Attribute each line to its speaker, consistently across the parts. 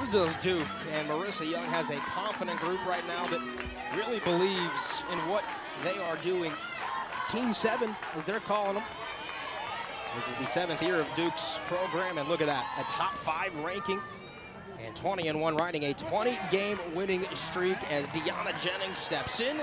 Speaker 1: as does Duke. And Marissa Young has a confident group right now that really believes in what they are doing. Team 7, as they're calling them. This is the 7th year of Duke's program, and look at that, a top 5 ranking. And 20-1, riding a 20-game winning streak as Deanna Jennings steps in.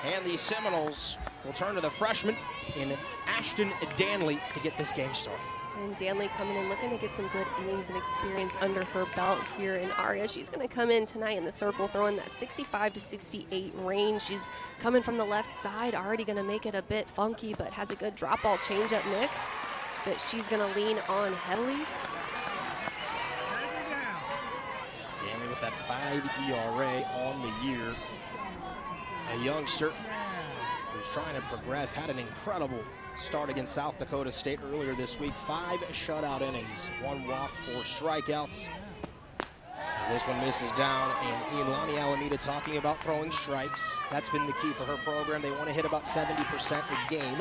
Speaker 1: And the Seminoles will turn to the freshman in Ashton Danley to get this game started.
Speaker 2: And Danley coming in looking to get some good innings and experience under her belt here in Aria. She's going to come in tonight in the circle throwing that 65 to 68 range. She's coming from the left side, already going to make it a bit funky, but has a good drop ball changeup mix that she's going to lean on heavily.
Speaker 1: Danley with that 5 ERA on the year. A youngster who's trying to progress, had an incredible start against South Dakota State earlier this week. 5 shutout innings, 1 walk, 4 strikeouts. As this one misses down, and Iolani Alameda talking about throwing strikes. That's been the key for her program. They want to hit about 70% a game.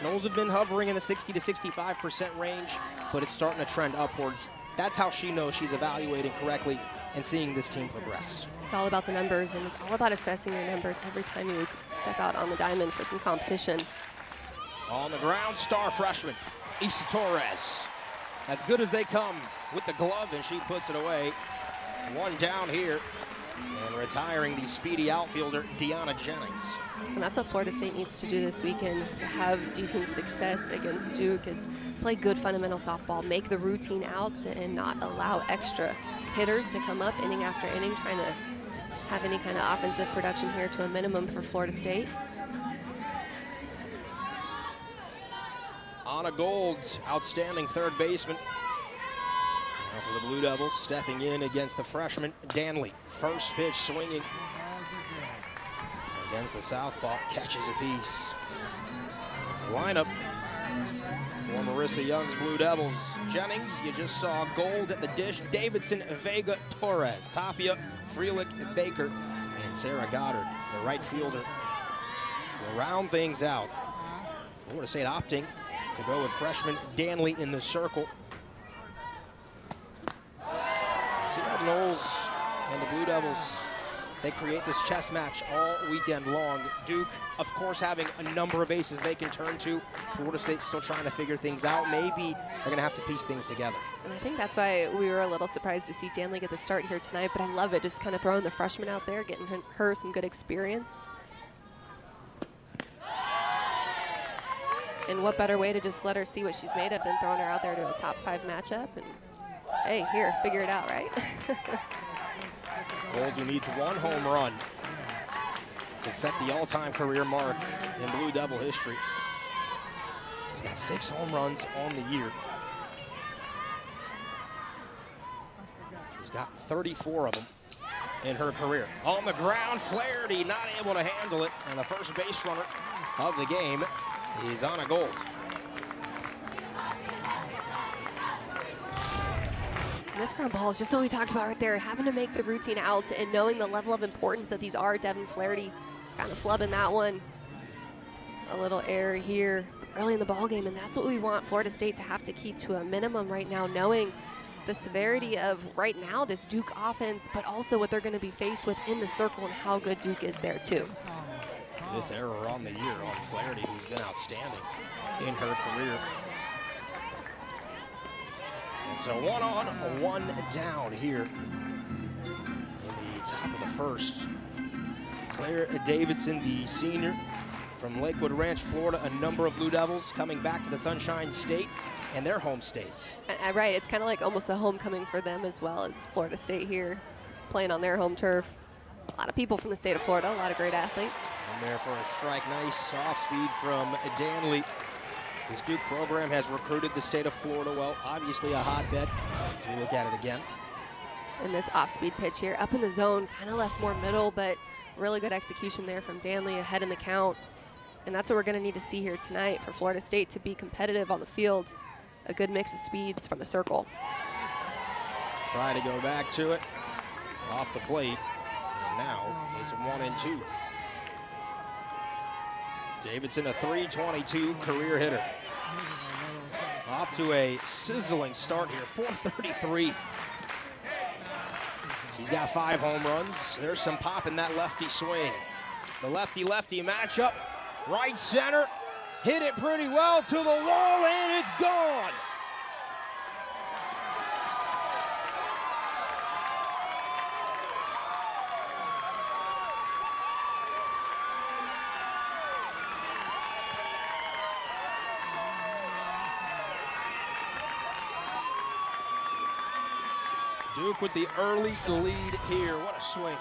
Speaker 1: Noles have been hovering in the 60 to 65% range, but it's starting to trend upwards. That's how she knows she's evaluating correctly and seeing this team progress.
Speaker 2: It's all about the numbers, and it's all about assessing your numbers every time you step out on the diamond for some competition.
Speaker 1: On the ground, star freshman, Issa Torres. As good as they come with the glove, and she puts it away. 1 down here, and retiring the speedy outfielder, Deanna Jennings.
Speaker 2: And that's what Florida State needs to do this weekend to have decent success against Duke, is play good fundamental softball, make the routine outs, and not allow extra hitters to come up inning after inning, trying to have any kind of offensive production here to a minimum for Florida State.
Speaker 1: Anna Gold, outstanding third baseman. Now for the Blue Devils, stepping in against the freshman, Danley. First pitch swinging against the southpaw, catches a piece. Lineup for Marissa Young's Blue Devils. Jennings, you just saw. Gold at the dish. Davidson, Vega, Torres, Tapia, Freelich, Baker, and Sarah Goddard, the right fielder, will round things out. Florida State opting to go with freshman Danley in the circle. See how Noles and the Blue Devils, they create this chess match all weekend long. Duke, of course, having a number of aces they can turn to. Florida State still trying to figure things out. Maybe they're going to have to piece things together.
Speaker 2: And I think that's why we were a little surprised to see Danley get the start here tonight, but I love it, just kind of throwing the freshman out there, getting her some good experience. And what better way to just let her see what she's made of than throwing her out there to a top 5 matchup. And hey, here, figure it out, right?
Speaker 1: Gold, who needs 1 home run to set the all-time career mark in Blue Devil history. She's got 6 home runs on the year. She's got 34 of them in her career. On the ground, Flaherty not able to handle it, and the first base runner of the game is Anna Gold.
Speaker 2: This ground ball is just what we talked about right there, having to make the routine outs and knowing the level of importance that these are. Devin Flaherty just kind of flubbing that one. A little error here early in the ball game, and that's what we want Florida State to have to keep to a minimum right now, knowing the severity of right now this Duke offense, but also what they're going to be faced with in the circle and how good Duke is there too.
Speaker 1: 5th error on the year on Flaherty, who's been outstanding in her career. And so 1 on, 1 down here in the top of the first. Claire Davidson, the senior from Lakewood Ranch, Florida. A number of Blue Devils coming back to the Sunshine State and their home states.
Speaker 2: Right, it's kind of like almost a homecoming for them as well as Florida State here, playing on their home turf. A lot of people from the state of Florida, a lot of great athletes.
Speaker 1: And there for a strike, nice soft speed from Danley. This Duke program has recruited the state of Florida well, obviously a hotbed as we look at it again.
Speaker 2: And this off-speed pitch here, up in the zone, kind of left more middle, but really good execution there from Danley ahead in the count. And that's what we're going to need to see here tonight for Florida State to be competitive on the field. A good mix of speeds from the circle.
Speaker 1: Try to go back to it, off the plate, and now it's 1-2. Davidson, a .322 career hitter. Off to a sizzling start here, .433. She's got 5 home runs. There's some pop in that lefty swing. The lefty-lefty matchup, right center, hit it pretty well to the wall, and it's gone. Duke with the early lead here. What a swing.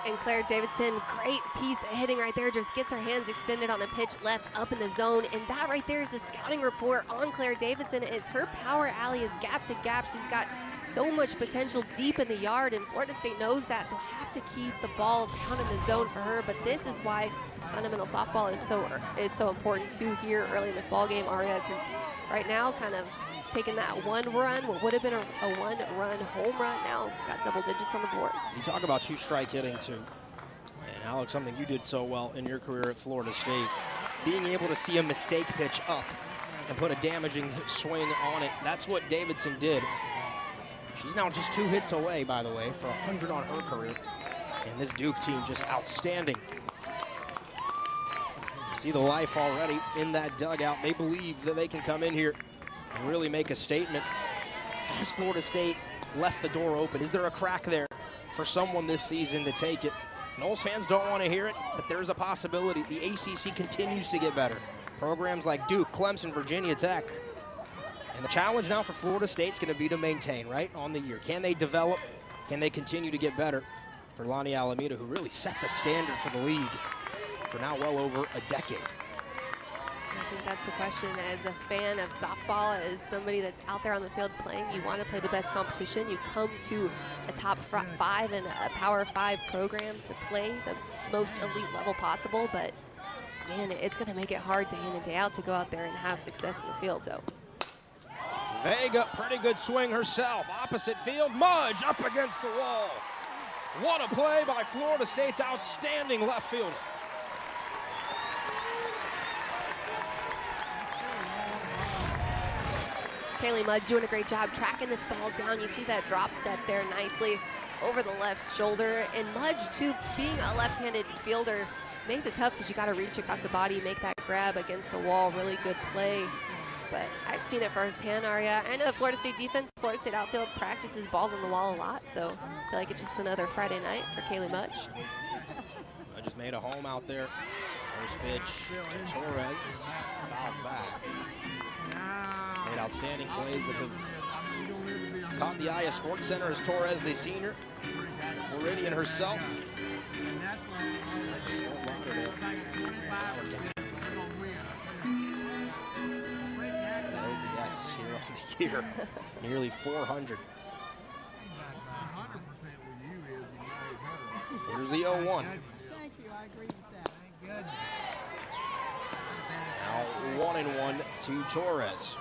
Speaker 2: And Claire Davidson, great piece of hitting right there, just gets her hands extended on the pitch left up in the zone. And that right there is the scouting report on Claire Davidson. Is her power alley is gap to gap. She's got so much potential deep in the yard, and Florida State knows that, so have to keep the ball down in the zone for her. But this is why fundamental softball is so important too here early in this ball game, Aria, because right now kind of taking that one run, what would have been a one-run home run, now got double digits on the board.
Speaker 1: You talk about 2-strike hitting too. And Alex, something you did so well in your career at Florida State, being able to see a mistake pitch up and put a damaging swing on it. That's what Davidson did. She's now just 2 hits away, by the way, for 100 on her career. And this Duke team just outstanding. You see the life already in that dugout. They believe that they can come in here and really make a statement. Has Florida State left the door open? Is there a crack there for someone this season to take it? Noles fans don't want to hear it, but there's a possibility. The ACC continues to get better. Programs like Duke, Clemson, Virginia Tech. And the challenge now for Florida State's going to be to maintain, right, on the year. Can they develop? Can they continue to get better? For Lonnie Alameda, who really set the standard for the league for now well over a decade.
Speaker 2: I think that's the question. As a fan of softball, as somebody that's out there on the field playing, you want to play the best competition. You come to a top 5 and a Power 5 program to play the most elite level possible, but man, it's going to make it hard day in and day out to go out there and have success in the field. So
Speaker 1: Vega, pretty good swing herself. Opposite field, Mudge up against the wall. What a play by Florida State's outstanding left fielder.
Speaker 2: Kaylee Mudge doing a great job tracking this ball down. You see that drop step there nicely over the left shoulder. And Mudge, too, being a left-handed fielder, makes it tough because you got to reach across the body, make that grab against the wall. Really good play. But I've seen it firsthand, Aria. I know the Florida State defense, Florida State outfield practices balls on the wall a lot, so I feel like it's just another Friday night for Kaylee Mudge.
Speaker 1: I just made a home out there. First pitch to Torres, fouled back. Made outstanding plays that have caught the eye of Sports Center as Torres, the senior. Floridian herself. Yes, here on the year, nearly 400. Here's the 0-1. Now 1-1 to Torres.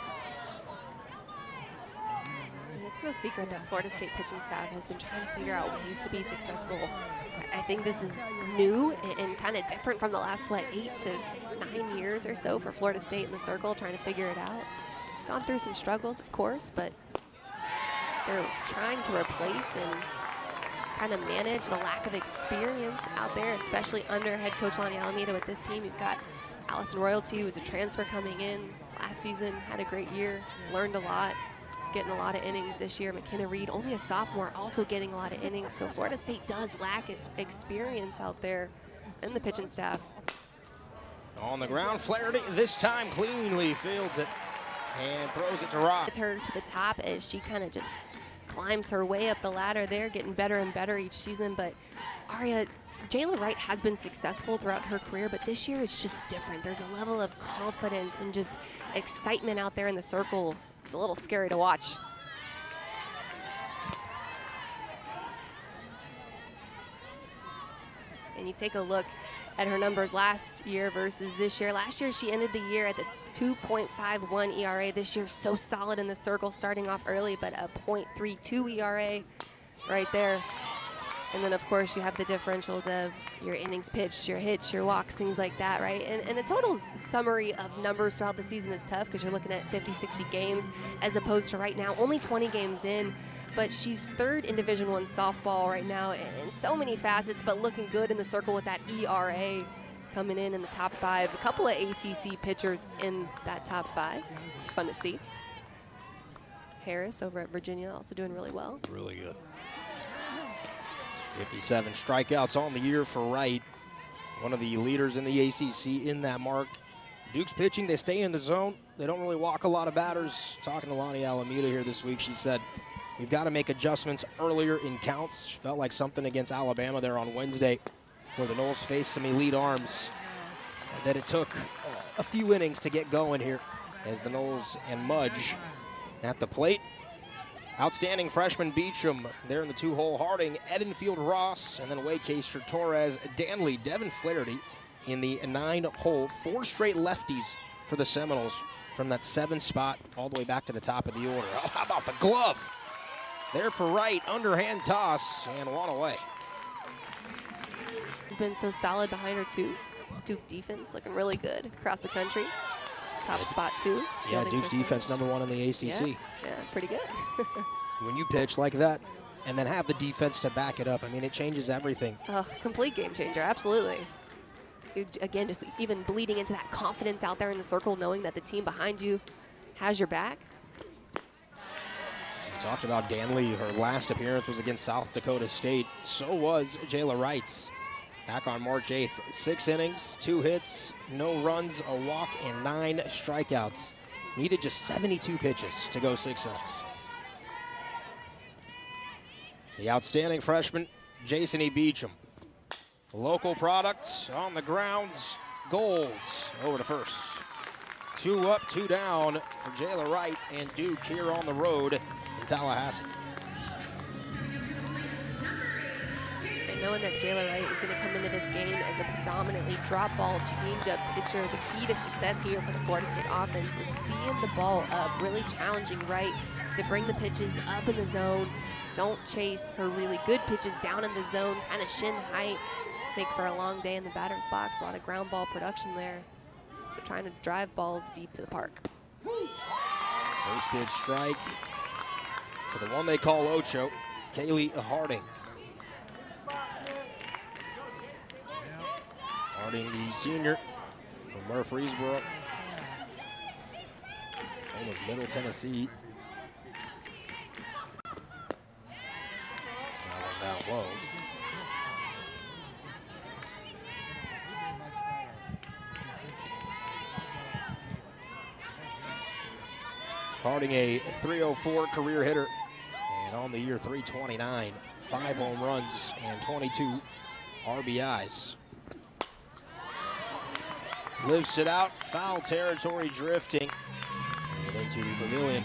Speaker 2: It's no secret that Florida State pitching staff has been trying to figure out ways to be successful. I think this is new and kind of different from the last, 8 to 9 years or so for Florida State in the circle, trying to figure it out. Gone through some struggles, of course, but they're trying to replace and kind of manage the lack of experience out there, especially under head coach Lonnie Alameda with this team. You've got Allison Royalty, who was a transfer coming in last season, had a great year, learned a lot, getting a lot of innings this year. McKenna Reed, only a sophomore, also getting a lot of innings. So Florida State does lack experience out there in the pitching staff.
Speaker 1: On the ground, Flaherty this time cleanly fields it and throws it to Rock.
Speaker 2: With her to the top as she kind of just climbs her way up the ladder there, getting better and better each season. But Aria, Jayla Wright has been successful throughout her career, but this year it's just different. There's a level of confidence and just excitement out there in the circle. It's a little scary to watch. And you take a look at her numbers last year versus this year. Last year she ended the year at the 2.51 ERA. This year so solid in the circle, starting off early, but a .32 ERA right there. And then, of course, you have the differentials of your innings pitched, your hits, your walks, things like that, right? And a total summary of numbers throughout the season is tough because you're looking at 50, 60 games as opposed to right now only 20 games in. but she's third in Division I softball right now in so many facets, but looking good in the circle with that ERA coming in the top 5. A couple of ACC pitchers in that top 5. It's fun to see. Harris over at Virginia also doing really well.
Speaker 1: Really good. 57 strikeouts on the year for Wright. One of the leaders in the ACC in that mark. Duke's pitching, they stay in the zone. They don't really walk a lot of batters. Talking to Lonnie Alameda here this week, she said, we've got to make adjustments earlier in counts. Felt like something against Alabama there on Wednesday where the Noles faced some elite arms. That it took a few innings to get going here as the Noles and Mudge at the plate. Outstanding freshman Beecham there in the 2-hole. Harding, Edenfield Ross, and then Waycaster Torres, Danley, Devin Flaherty in the 9-hole. 4 straight lefties for the Seminoles from that 7 spot all the way back to the top of the order. Oh, how about the glove? There for Wright, underhand toss, and 1 away.
Speaker 2: He's been so solid behind her too. Duke defense looking really good across the country. Top spot too.
Speaker 1: Yeah, Duke's defense #1 in the ACC.
Speaker 2: Yeah, pretty good.
Speaker 1: When you pitch like that and then have the defense to back it up, I mean, it changes everything.
Speaker 2: Complete game changer, absolutely. Again, just even bleeding into that confidence out there in the circle, knowing that the team behind you has your back.
Speaker 1: We talked about Danley. Her last appearance was against South Dakota State. So was Jayla Wright's. Back on March 8th, 6 innings, 2 hits, no runs, a walk, and 9 strikeouts. Needed just 72 pitches to go 6 innings. The outstanding freshman, Jason E. Beecham. Local product on the grounds, Golds over to first. 2 up, 2 down for Jayla Wright and Duke here on the road in Tallahassee.
Speaker 2: Knowing that Jayla Wright is going to come into this game as a predominantly drop ball changeup pitcher, the key to success here for the Florida State offense is seeing the ball up, really challenging Wright to bring the pitches up in the zone. Don't chase her really good pitches down in the zone, kind of shin height, make for a long day in the batter's box. A lot of ground ball production there. So trying to drive balls deep to the park.
Speaker 1: First pitch strike to the one they call Ocho, Kaylee Harding. Harding, the senior from Murfreesboro, home of Middle Tennessee. Now one down low. Harding, a .304 career hitter, and on the year 329, 5 home runs and 22 RBIs. Lifts it out, foul territory drifting, and into the pavilion.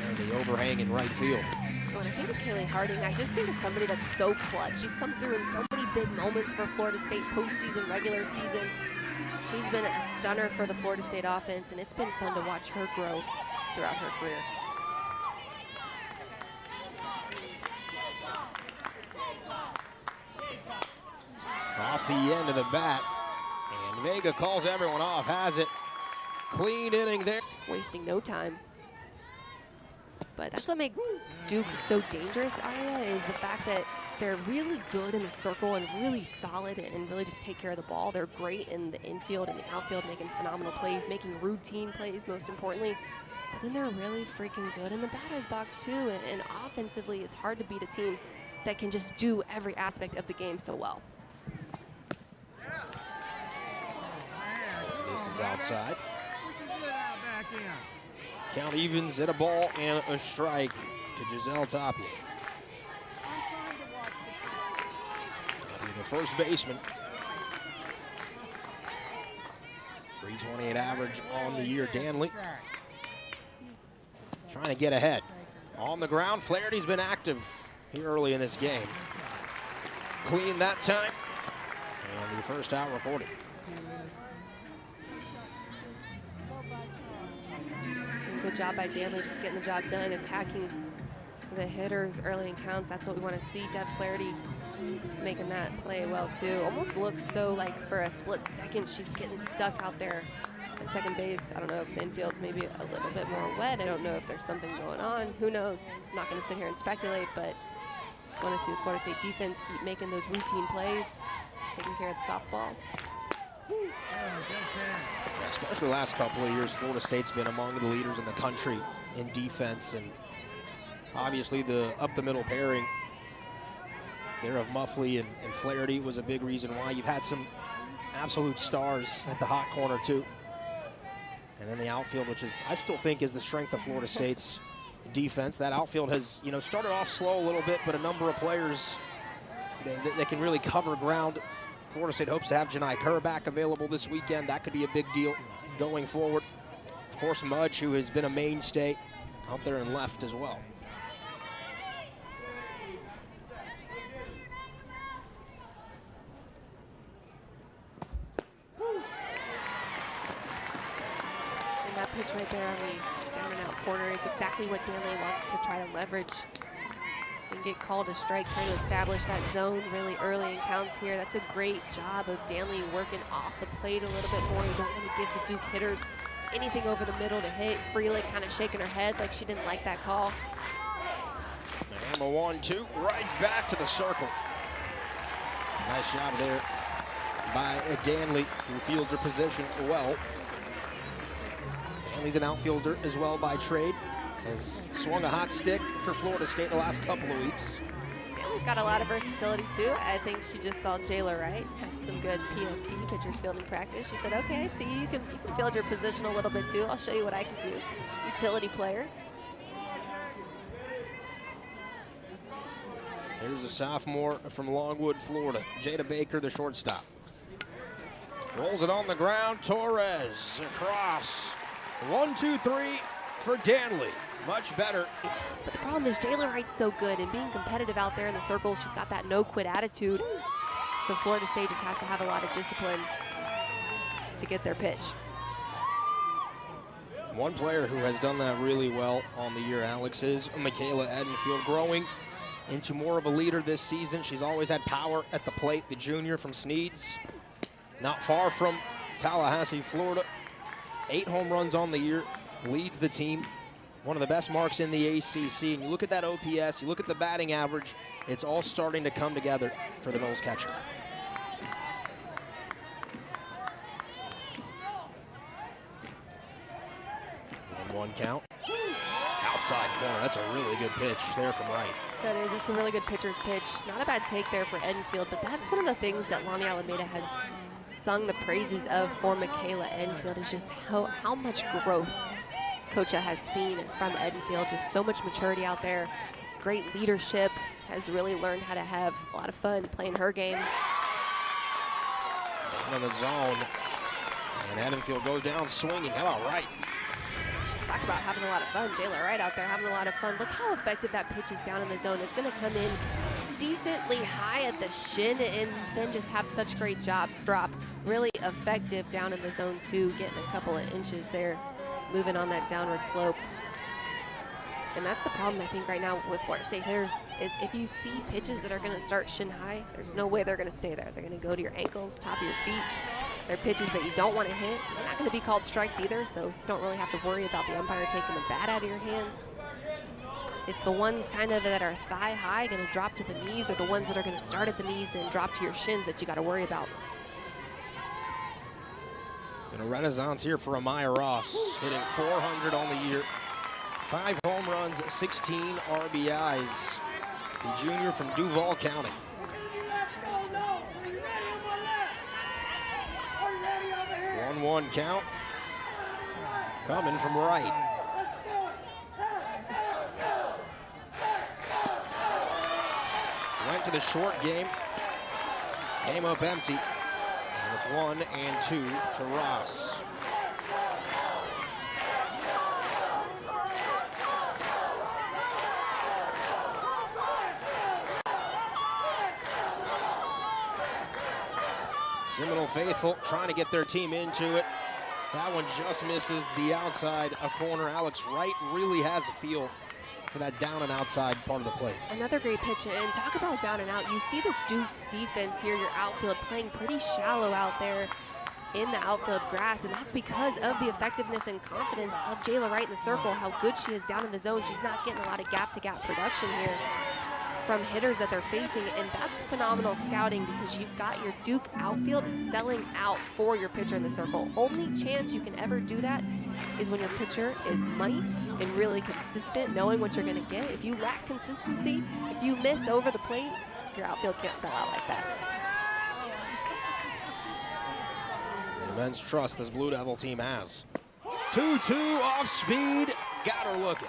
Speaker 1: And the overhang in right field.
Speaker 2: When I think of Kaylee Harding, I just think of somebody that's so clutch. She's come through in so many big moments for Florida State postseason, regular season. She's been a stunner for the Florida State offense, and it's been fun to watch her grow throughout her career.
Speaker 1: Off the end of the bat, and Vega calls everyone off, has it. Clean inning there.
Speaker 2: Wasting no time. But that's what makes Duke so dangerous, Aria, is the fact that they're really good in the circle and really solid and really just take care of the ball. They're great in the infield and the outfield, making phenomenal plays, making routine plays, most importantly. But then they're really freaking good in the batter's box, too. And offensively, it's hard to beat a team that can just do every aspect of the game so well.
Speaker 1: This is outside. Count evens at a ball and a strike to Giselle Tapia. The first baseman. 328 average on the year. Danley trying to get ahead. On the ground, Flaherty's been active here early in this game. Clean that time. And the first out recorded.
Speaker 2: Good job by Danley, just getting the job done, attacking the hitters early in counts. That's what we want to see. Dev Flaherty making that play well too. Almost looks though like for a split second she's getting stuck out there at second base. I don't know if the infield's maybe a little bit more wet. I don't know if there's something going on. Who knows? I'm not going to sit here and speculate, but just want to see the Florida State defense keep making those routine plays, taking care of the softball.
Speaker 1: Yeah, especially the last couple of years, Florida State's been among the leaders in the country in defense, and obviously the up-the-middle pairing there of Muffley and Flaherty was a big reason why. You've had some absolute stars at the hot corner too. And then the outfield, which is, I still think, is the strength of Florida State's defense. That outfield has, you know, started off slow a little bit, but a number of players that can really cover ground. Florida State hopes to have Janai Kerr back available this weekend. That could be a big deal going forward. Of course, Mudge, who has been a mainstay out there in left as well.
Speaker 2: That pitch right there on the down and out corner is exactly what Danley wants to try to leverage and get called a strike, trying to establish that zone really early in counts here. That's a great job of Danley working off the plate a little bit more. You don't want to give the Duke hitters anything over the middle to hit. Freeland kind of shaking her head like she didn't like that call.
Speaker 1: And the 1-2 right back to the circle. Nice job there by Danley, who fields her position well. Danley's an outfielder as well by trade. Has swung a hot stick for Florida State the last couple of weeks.
Speaker 2: Danley's got a lot of versatility too. I think she just saw Jayla Wright have some good PFP, pitchers fielding practice. She said, okay, I see you can field your position a little bit too. I'll show you what I can do. Utility player.
Speaker 1: Here's a sophomore from Longwood, Florida. Jada Baker, the shortstop. Rolls it on the ground. Torres across. 1-2-3 for Danley. Much better.
Speaker 2: But the problem is Jayla Wright's so good and being competitive out there in the circle. She's got that no-quit attitude. So Florida State just has to have a lot of discipline to get their pitch.
Speaker 1: One player who has done that really well on the year, Alex, is Michaela Edenfield, growing into more of a leader this season. She's always had power at the plate. The junior from Sneads, not far from Tallahassee, Florida. 8 home runs on the year, leads the team. One of the best marks in the ACC. And you look at that OPS, you look at the batting average, it's all starting to come together for the Knowles catcher. One count. Outside corner. That's a really good pitch there from Wright.
Speaker 2: That is. It's a really good pitcher's pitch. Not a bad take there for Edenfield, but that's one of the things that Lonnie Alameda has sung the praises of for Michaela Edenfield, is just how much growth Coach has seen from Edenfield. Just so much maturity out there. Great leadership. Has really learned how to have a lot of fun playing her game.
Speaker 1: Down in the zone. And Edenfield goes down swinging. How about Wright?
Speaker 2: Talk about having a lot of fun. Jayla Wright out there having a lot of fun. Look how effective that pitch is down in the zone. It's going to come in decently high at the shin and then just have such great drop. Really effective down in the zone too, getting a couple of inches there, moving on that downward slope. And that's the problem, I think, right now with Florida State hitters, is if you see pitches that are going to start shin high, there's no way they're going to stay there. They're going to go to your ankles, top of your feet. They're pitches that you don't want to hit. They're not going to be called strikes either, so you don't really have to worry about the umpire taking the bat out of your hands. It's the ones kind of that are thigh high, going to drop to the knees, or the ones that are going to start at the knees and drop to your shins that you got to worry about.
Speaker 1: And a renaissance here for Amaya Ross, hitting 400 on the year. 5 home runs, 16 RBIs. The junior from Duval County. 1-1 count. Coming from Wright. Went to the short game. Came up empty. And it's 1-2 to Ross. Seminole faithful trying to get their team into it. That one just misses the outside corner. Alex Wright really has a feel for that down and outside part of the plate.
Speaker 2: Another great pitch, and talk about down and out. You see this Duke defense here, your outfield playing pretty shallow out there in the outfield grass, and that's because of the effectiveness and confidence of Jayla Wright in the circle, how good she is down in the zone. She's not getting a lot of gap-to-gap production here from hitters that they're facing, and that's phenomenal scouting because you've got your Duke outfield selling out for your pitcher in the circle. Only chance you can ever do that is when your pitcher is money and really consistent, knowing what you're going to get. If you lack consistency, if you miss over the plate, your outfield can't sell out like that.
Speaker 1: Immense trust this Blue Devil team has. 2-2 off speed, got her looking.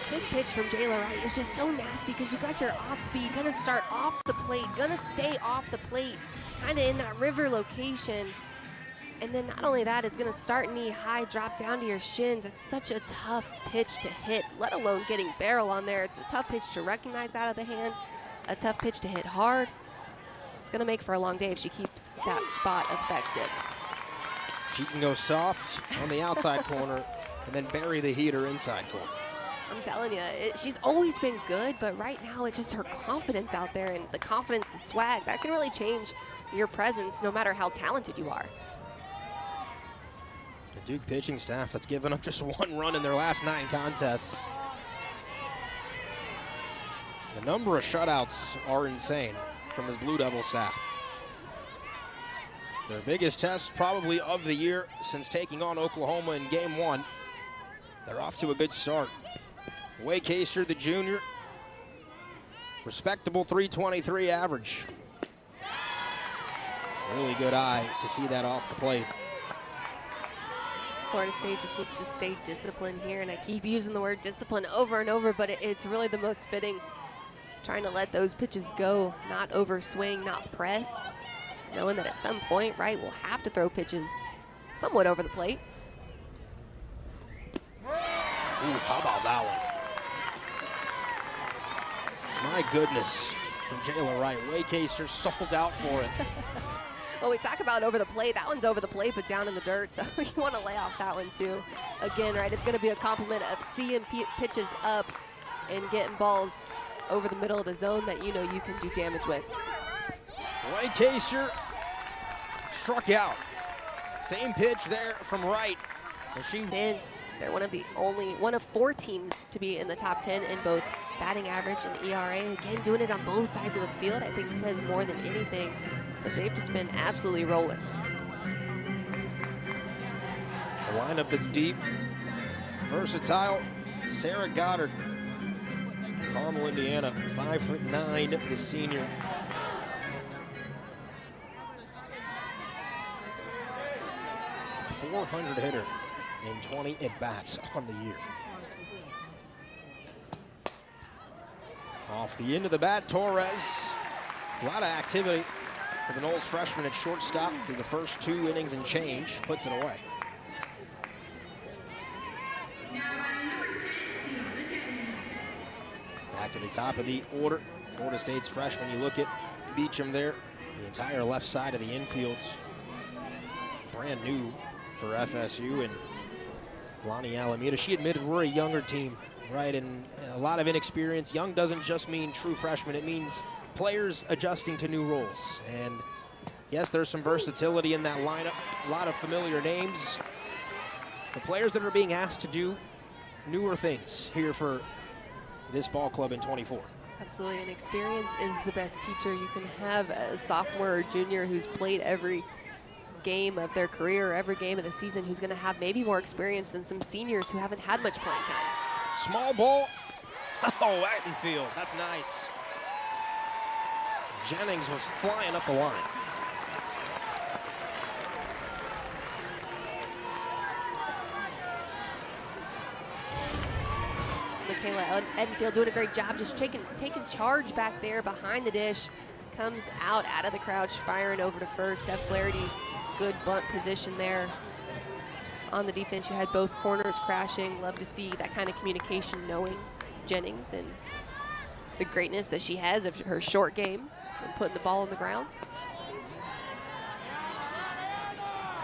Speaker 2: This pitch from Jayla Wright is just so nasty because you got your off speed, gonna start off the plate, gonna stay off the plate, kind of in that river location. And then not only that, it's gonna start knee high, drop down to your shins. It's such a tough pitch to hit, let alone getting barrel on there. It's a tough pitch to recognize out of the hand, a tough pitch to hit hard. It's gonna make for a long day if she keeps that spot effective.
Speaker 1: She can go soft on the outside corner and then bury the heater inside corner.
Speaker 2: I'm telling you, she's always been good, but right now it's just her confidence out there, and the confidence, the swag, that can really change your presence no matter how talented you are.
Speaker 1: The Duke pitching staff that's given up just one run in their last 9 contests. The number of shutouts are insane from this Blue Devil staff. Their biggest test probably of the year since taking on Oklahoma in Game 1. They're off to a good start. Wade Kaser, the junior, respectable 323 average. Really good eye to see that off the plate.
Speaker 2: Florida State just needs to stay disciplined here, and I keep using the word discipline over and over, but it's really the most fitting. Trying to let those pitches go, not overswing, not press, knowing that at some point, right, we'll have to throw pitches somewhat over the plate.
Speaker 1: Ooh, how about that one? My goodness, from Jayla Wright. Wade Kaser sold out for it.
Speaker 2: Well, we talk about over the plate. That one's over the plate, but down in the dirt, so you want to lay off that one too. Again, right, it's going to be a compliment of seeing pitches up and getting balls over the middle of the zone that you know you can do damage with.
Speaker 1: Wade Kaser struck out. Same pitch there from Wright.
Speaker 2: Vince, they're one of 4 teams to be in the top 10 in both batting average and ERA. Again, doing it on both sides of the field, I think says more than anything. But they've just been absolutely rolling.
Speaker 1: A lineup that's deep, versatile. Sarah Goddard, Carmel, Indiana, 5'9", the senior. .400 hitter in 20 at-bats on the year. Off the end of the bat, Torres. A lot of activity for the Knowles freshman at shortstop through the first 2 innings and change. Puts it away. Back to the top of the order. Florida State's freshman. You look at Beecham there. The entire left side of the infield. Brand new for FSU. And Lonnie Alameda, she admitted we're a younger team, right? And a lot of inexperience. Young doesn't just mean true freshmen. It means players adjusting to new roles. And yes, there's some versatility in that lineup. A lot of familiar names. The players that are being asked to do newer things here for this ball club in 24.
Speaker 2: Absolutely, and experience is the best teacher you can have. A sophomore or junior who's played every game of their career, every game of the season, who's going to have maybe more experience than some seniors who haven't had much playing time.
Speaker 1: Small ball. Oh, Attenfield, that's nice. Jennings was flying up the line.
Speaker 2: Michaela Edenfield doing a great job, just taking charge back there behind the dish. Comes out of the crouch, firing over to first. Steph Flaherty, good bunt position there. On the defense, you had both corners crashing. Love to see that kind of communication, knowing Jennings and the greatness that she has of her short game and putting the ball on the ground.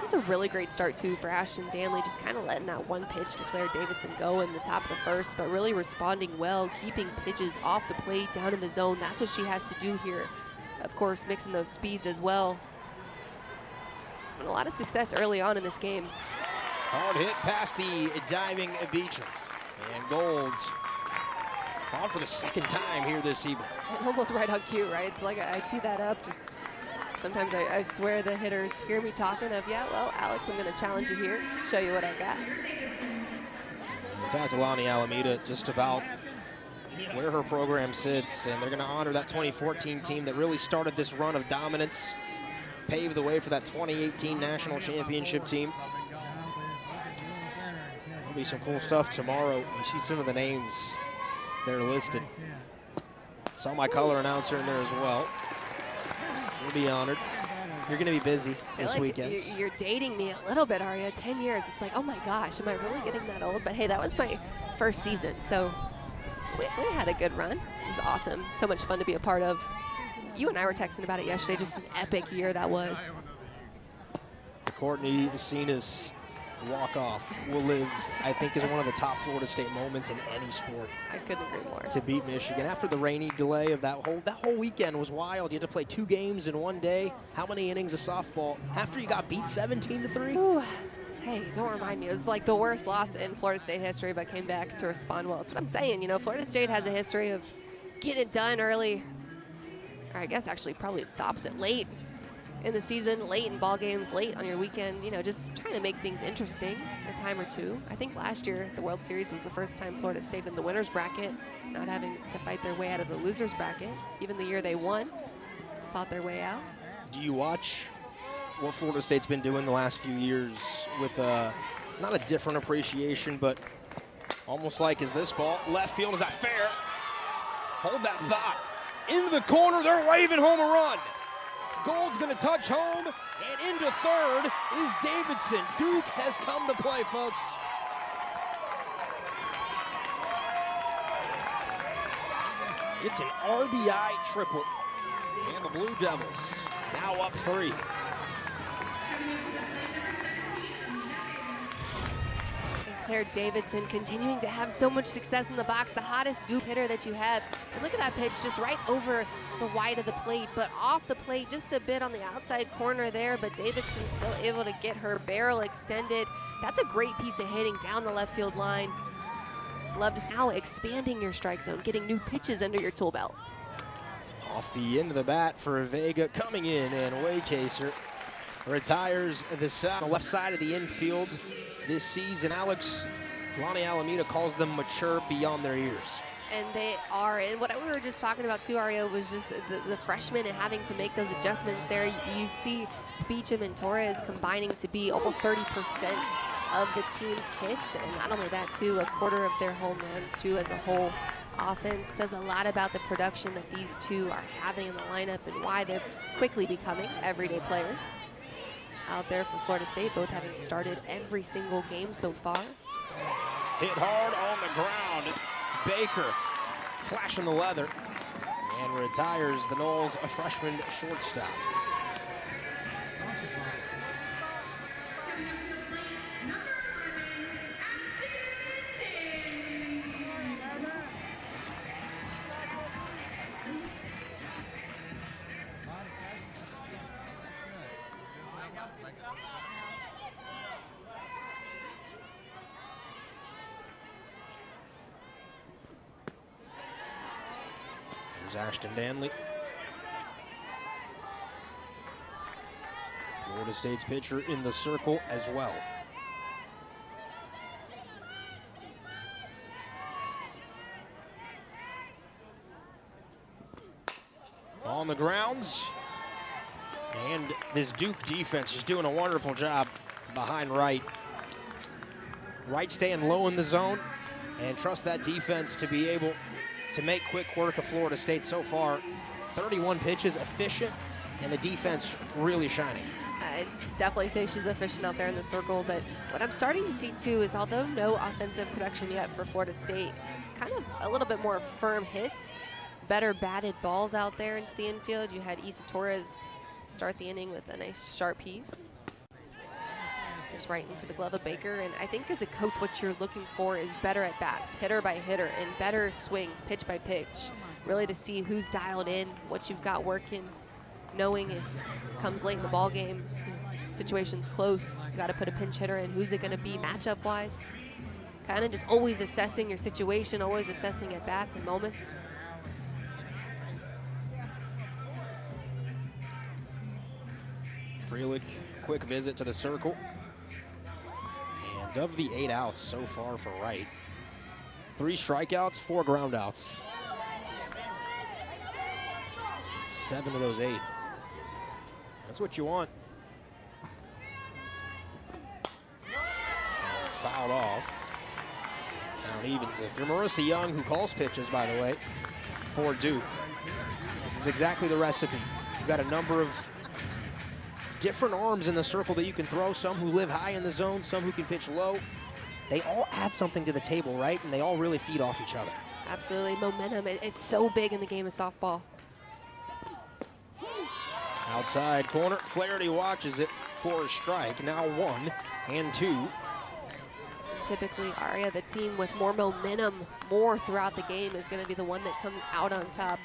Speaker 2: This is a really great start, too, for Ashton Danley, just kind of letting that one pitch to Claire Davidson go in the top of the first, but really responding well, keeping pitches off the plate, down in the zone. That's what she has to do here. Of course, mixing those speeds as well. And a lot of success early on in this game.
Speaker 1: Hard hit past the diving Beecher. And Golds on for the second time here this evening.
Speaker 2: And almost right on cue, right? It's like I tee that up. Just sometimes I swear the hitters hear me talking of, yeah, well, Alex, I'm going to challenge you here, show you what I got.
Speaker 1: We talked to Lonnie Alameda just about where her program sits, and they're going to honor that 2014 team that really started this run of dominance, paved the way for that 2018 national championship team. There'll be some cool stuff tomorrow. You see some of the names that are listed. Saw my color announcer in there as well. You'll be honored. You're going to be busy this weekend.
Speaker 2: You're dating me a little bit, Aria. 10 years. It's like, oh my gosh, am I really getting that old? But hey, that was my first season, so we had a good run. It was awesome. So much fun to be a part of. You and I were texting about it yesterday. Just an epic year that was.
Speaker 1: The Courtney Cenas walk-off will live, I think, as one of the top Florida State moments in any sport.
Speaker 2: I couldn't agree more.
Speaker 1: To beat Michigan after the rainy delay of that whole weekend was wild. You had to play 2 games in one day. How many innings of softball after you got beat 17-3?
Speaker 2: Ooh. Hey, don't remind me. It was like the worst loss in Florida State history, but came back to respond well. That's what I'm saying. You know, Florida State has a history of getting it done early, or I guess actually probably the opposite, late in the season, late in ball games, late on your weekend, you know, just trying to make things interesting a time or two. I think last year the World Series was the first time Florida State in the winner's bracket, not having to fight their way out of the loser's bracket. Even the year they won, fought their way out.
Speaker 1: Do you watch what Florida State's been doing the last few years with not a different appreciation, but almost like, is this ball left field? Is that fair? Hold that thought. Into the corner, they're waving home a run. Gold's going to touch home, and into third is Davidson. Duke has come to play, folks. It's an RBI triple, and the Blue Devils now up 3.
Speaker 2: Claire Davidson continuing to have so much success in the box, the hottest Duke hitter that you have. And look at that pitch, just right over the wide of the plate, but off the plate just a bit on the outside corner there, but Davidson still able to get her barrel extended. That's a great piece of hitting down the left field line. Love to see now expanding your strike zone, getting new pitches under your tool belt.
Speaker 1: Off the end of the bat for Vega, coming in, and Waycaser retires the left side of the infield this season. Lonnie Alameda calls them mature beyond their years.
Speaker 2: And they are, and what we were just talking about too, Ario, was just the freshmen and having to make those adjustments there. You see Beecham and Torres combining to be almost 30% of the team's hits, and not only that too, a quarter of their home runs too as a whole offense. Says a lot about the production that these two are having in the lineup and why they're quickly becoming everyday players out there for Florida State, both having started every single game so far.
Speaker 1: Hit hard on the ground. Baker flashing the leather and retires the Noles a freshman shortstop. Ashton Danley. Florida State's pitcher in the circle as well. On the grounds. And this Duke defense is doing a wonderful job behind right. Right staying low in the zone, and trust that defense to be able to make quick work of Florida State so far. 31 pitches, efficient, and the defense really shining.
Speaker 2: I'd definitely say she's efficient out there in the circle, but what I'm starting to see too is, although no offensive production yet for Florida State, kind of a little bit more firm hits, better batted balls out there into the infield. You had Isa Torres start the inning with a nice sharp piece. just right into the glove of Baker. And I think as a coach, what you're looking for is better at bats, hitter by hitter, and better swings, pitch by pitch, really to see who's dialed in, what you've got working, knowing if it comes late in the ball game, situation's close, you got to put a pinch hitter in, who's it going to be matchup wise. Kind of just always assessing your situation, always assessing at bats and moments.
Speaker 1: Freelich, quick visit to the circle. And of the 8 outs so far for Wright, 3 strikeouts, 4 groundouts. 7 of those 8. That's what you want. And fouled off. Count evens. If you're Marissa Young, who calls pitches, by the way, for Duke, this is exactly the recipe. You've got a number of different arms in the circle that you can throw, some who live high in the zone, some who can pitch low. They all add something to the table, right? And they all really feed off each other.
Speaker 2: Absolutely, momentum. It's so big in the game of softball.
Speaker 1: Outside corner, Flaherty watches it for a strike. Now 1 and 2.
Speaker 2: Typically, Aria, the team with more momentum, more throughout the game, is going to be the one that comes out on top.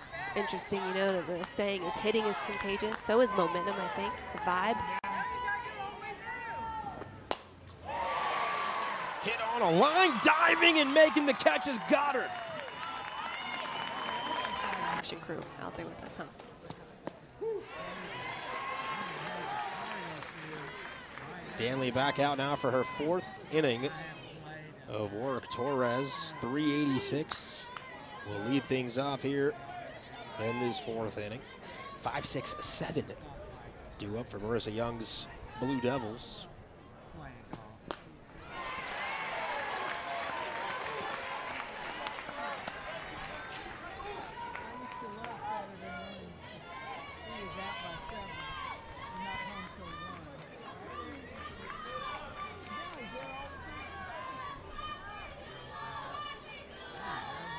Speaker 2: It's interesting, you know, that the saying is hitting is contagious. So is momentum, I think. It's a vibe.
Speaker 1: Hit on a line, diving and making the catch is Goddard.
Speaker 2: Action crew out there with us, huh?
Speaker 1: Danley back out now for her 4th inning of work. Torres, 386, will lead things off here in this 4th inning. 5, 6, 7 due up for Marissa Young's Blue Devils.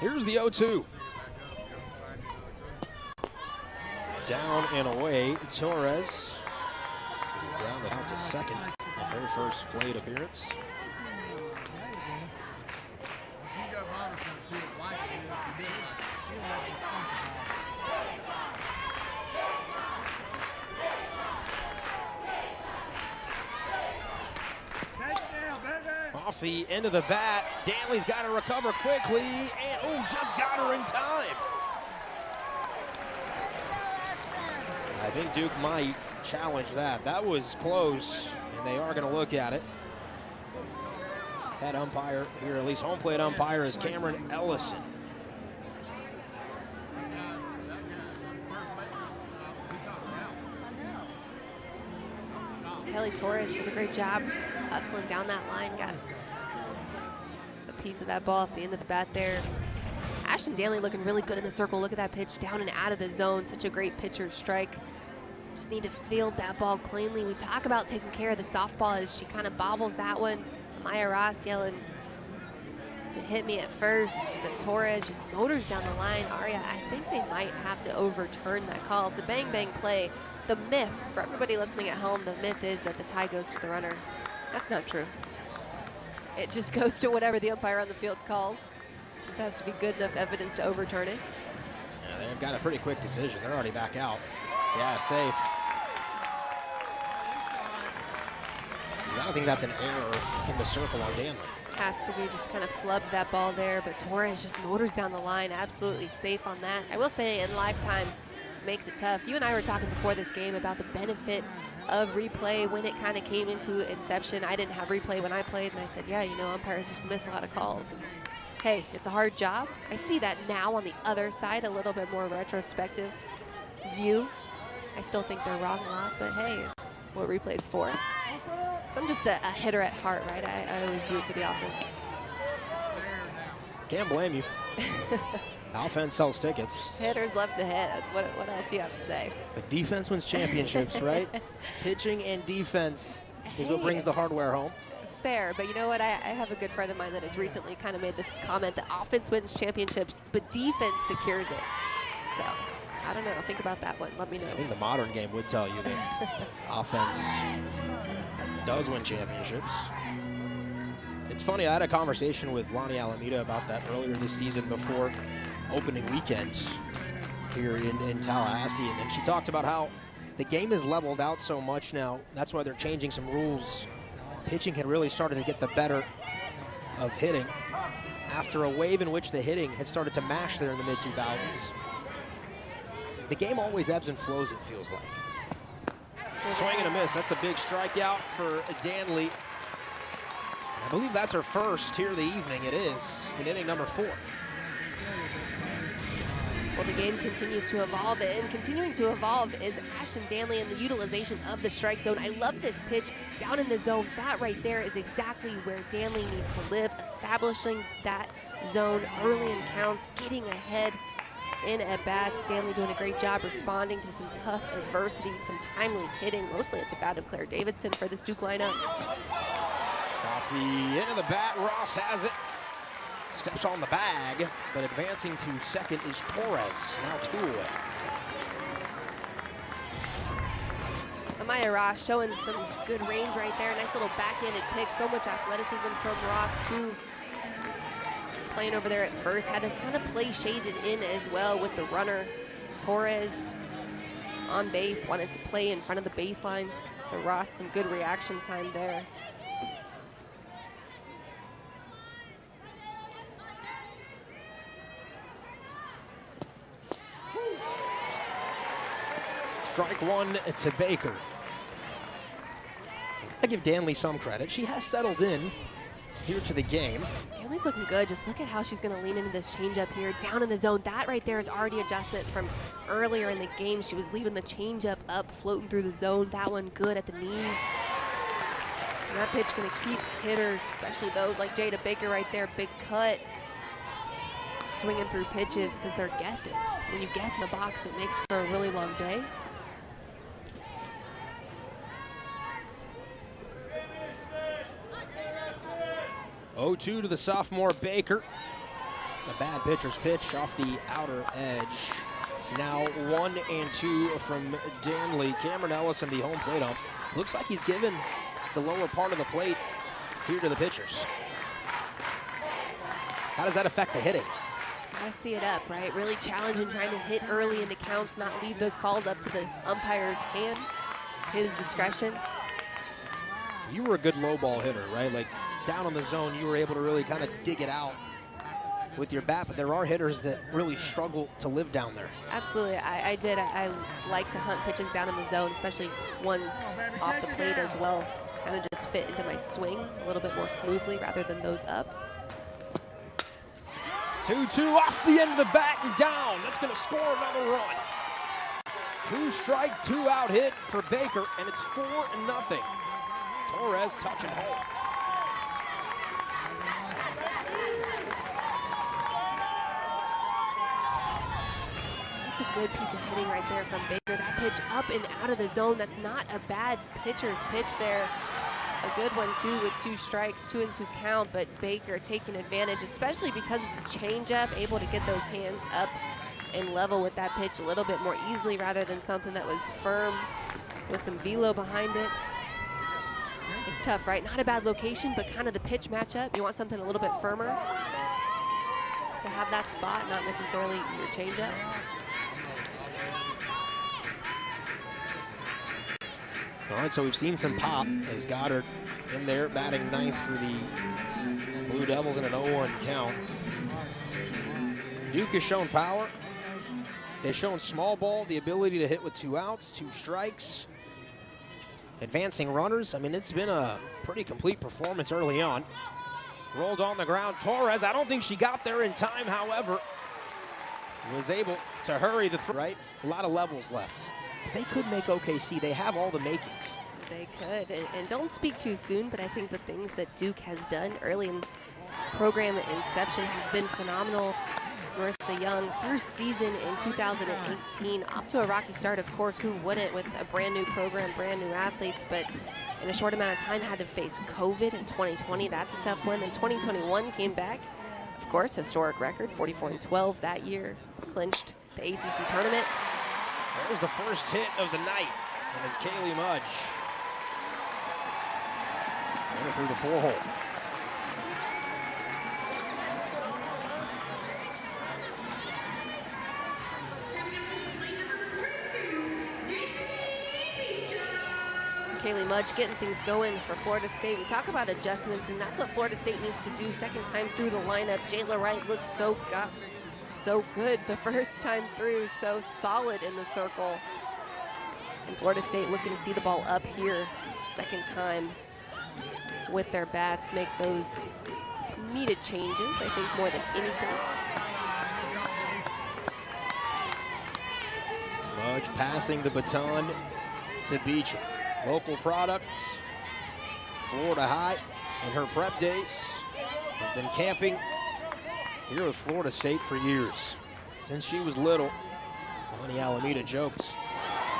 Speaker 1: Here's the 0-2. Down and away, Torres grounded out to second in her first plate appearance. Off the end of the bat, Danley's got to recover quickly, and just got her in time. I think Duke might challenge that. That was close, and they are going to look at it. Head umpire here, at least home plate umpire, is Cameron Ellison.
Speaker 2: Kelly Torres did a great job hustling down that line, got a piece of that ball off the end of the bat there. Ashton Danley looking really good in the circle. Look at that pitch down and out of the zone. Such a great pitcher's strike. Just need to field that ball cleanly. We talk about taking care of the softball as she kind of bobbles that one. Maya Ross yelling to hit me at first, but Torres just motors down the line. Aria, I think they might have to overturn that call. It's a bang-bang play. The myth, for everybody listening at home, the myth is that the tie goes to the runner. That's not true. It just goes to whatever the umpire on the field calls. Just has to be good enough evidence to overturn it.
Speaker 1: Yeah, they've got a pretty quick decision. They're already back out. Yeah, safe. I don't think that's an error in the circle on Danley.
Speaker 2: Has to be, just kind of flubbed that ball there, but Torres just motors down the line, absolutely safe on that. I will say in lifetime, makes it tough. You and I were talking before this game about the benefit of replay when it kind of came into inception. I didn't have replay when I played, and I said, yeah, you know, umpires just miss a lot of calls. And hey, it's a hard job. I see that now on the other side, a little bit more retrospective view. I still think they're wrong a lot, but hey, it's what replay's for. So I'm just a hitter at heart, right? I always root for the offense.
Speaker 1: Can't blame you. Offense sells tickets.
Speaker 2: Hitters love to hit. What else do you have to say?
Speaker 1: But defense wins championships, right? Pitching and defense is what brings the hardware home.
Speaker 2: Fair, but you know what? I have a good friend of mine that has recently kind of made this comment that offense wins championships, but defense secures it. So, I don't know. Think about that one. Let me know.
Speaker 1: I think the modern game would tell you that offense does win championships. It's funny, I had a conversation with Lonnie Alameda about that earlier this season before opening weekend here in Tallahassee, and she talked about how the game is leveled out so much now. That's why they're changing some rules. Pitching had really started to get the better of hitting after a wave in which the hitting had started to mash there in the mid-2000s. The game always ebbs and flows, it feels like. Swing and a miss. That's a big strikeout for Danley. I believe that's her first here of the evening. It is in inning number 4.
Speaker 2: Well, the game continues to evolve, and continuing to evolve is Ashton Danley and the utilization of the strike zone. I love this pitch down in the zone. That right there is exactly where Danley needs to live, establishing that zone early in counts, getting ahead in at-bats. Danley doing a great job responding to some tough adversity, some timely hitting, mostly at the bat of Claire Davidson for this Duke lineup.
Speaker 1: Off the end of the bat, Ross has it. Steps on the bag, but advancing to second is Torres, now 2 away.
Speaker 2: Amaya Ross showing some good range right there. Nice little backhanded pick. So much athleticism from Ross, too. Playing over there at first. Had to kind of play shaded in as well with the runner. Torres on base. Wanted to play in front of the baseline. So Ross, some good reaction time there.
Speaker 1: Strike 1 to Baker. I give Danley some credit. She has settled in here to the game.
Speaker 2: Danley's looking good. Just look at how she's going to lean into this changeup here. Down in the zone. That right there is already adjustment from earlier in the game. She was leaving the changeup up, floating through the zone. That one good at the knees. And that pitch going to keep hitters, especially those like Jada Baker right there, big cut, swinging through pitches because they're guessing. When you guess in the box, it makes for a really long day.
Speaker 1: Oh, 2 to the sophomore Baker. A bad pitcher's pitch off the outer edge. Now 1 and 2 from Danley. Cameron Ellison, the home plate ump. Looks like he's given the lower part of the plate here to the pitchers. How does that affect the hitting?
Speaker 2: Gotta see it up, right? Really challenging, trying to hit early into counts, not leave those calls up to the umpire's hands, his discretion.
Speaker 1: You were a good low ball hitter, right? Like down on the zone, you were able to really kind of dig it out with your bat, but there are hitters that really struggle to live down there.
Speaker 2: Absolutely, I did. I like to hunt pitches down in the zone, especially ones off the plate as well. Kind of just fit into my swing a little bit more smoothly rather than those up.
Speaker 1: 2-2 off the end of the bat and down. That's going to score another run. 2 strike, 2 out hit for Baker, and it's 4-0. Torres touching home.
Speaker 2: That's a good piece of hitting right there from Baker. That pitch up and out of the zone. That's not a bad pitcher's pitch there. A good one, too, with 2 strikes, 2 and 2 count, but Baker taking advantage, especially because it's a changeup, able to get those hands up and level with that pitch a little bit more easily rather than something that was firm with some velo behind it. It's tough, right? Not a bad location, but kind of the pitch matchup. You want something a little bit firmer to have that spot, not necessarily your changeup.
Speaker 1: All right, so we've seen some pop as Goddard in there batting 9th for the Blue Devils in an 0-1 count. Duke has shown power. They've shown small ball, the ability to hit with 2 outs, 2 strikes. Advancing runners. I mean, it's been a pretty complete performance early on. Rolled on the ground. Torres, I don't think she got there in time, however, was able to hurry the right. A lot of levels left. They could make OKC. They have all the makings.
Speaker 2: They could. And don't speak too soon, but I think the things that Duke has done early in program inception has been phenomenal. Marissa Young, first season in 2018, off to a rocky start, of course. Who wouldn't with a brand new program, brand new athletes, but in a short amount of time had to face COVID in 2020. That's a tough one. Then 2021 came back. Of course, historic record, 44-12 that year, clinched the ACC tournament.
Speaker 1: That was the first hit of the night, and it's Kaylee Mudge. it through the 4-hole.
Speaker 2: Kaylee Mudge getting things going for Florida State. We talk about adjustments, and that's what Florida State needs to do. Second time through the lineup, Jayla Wright looked so good the first time through, so solid in the circle. And Florida State looking to see the ball up here, second time with their bats, make those needed changes, I think, more than anything.
Speaker 1: Mudge passing the baton to Beecham. Local products, Florida High in her prep days, has been camping here with Florida State for years. Since she was little, Honey Alameda jokes,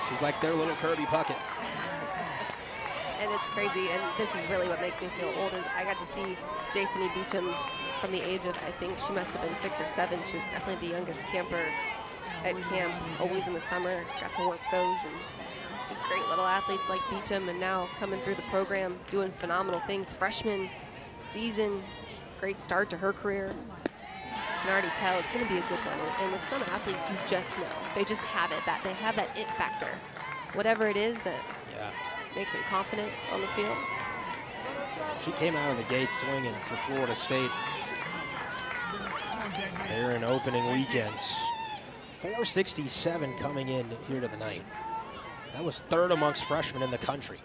Speaker 1: she's like their little Kirby Puckett.
Speaker 2: And it's crazy, and this is really what makes me feel old, is I got to see Jason E. Beecham from the age of, I think she must have been 6 or 7. She was definitely the youngest camper at camp, always in the summer, got to work those, and see great little athletes like Beecham, and now coming through the program, doing phenomenal things. Freshman season, great start to her career. You can already tell it's going to be a good one. And with some athletes, you just know. They just have it. They have that it factor. Whatever it is that makes them confident on the field.
Speaker 1: She came out of the gate swinging for Florida State. They're in opening weekend. 467 coming in here to the night. That was third amongst freshmen in the country.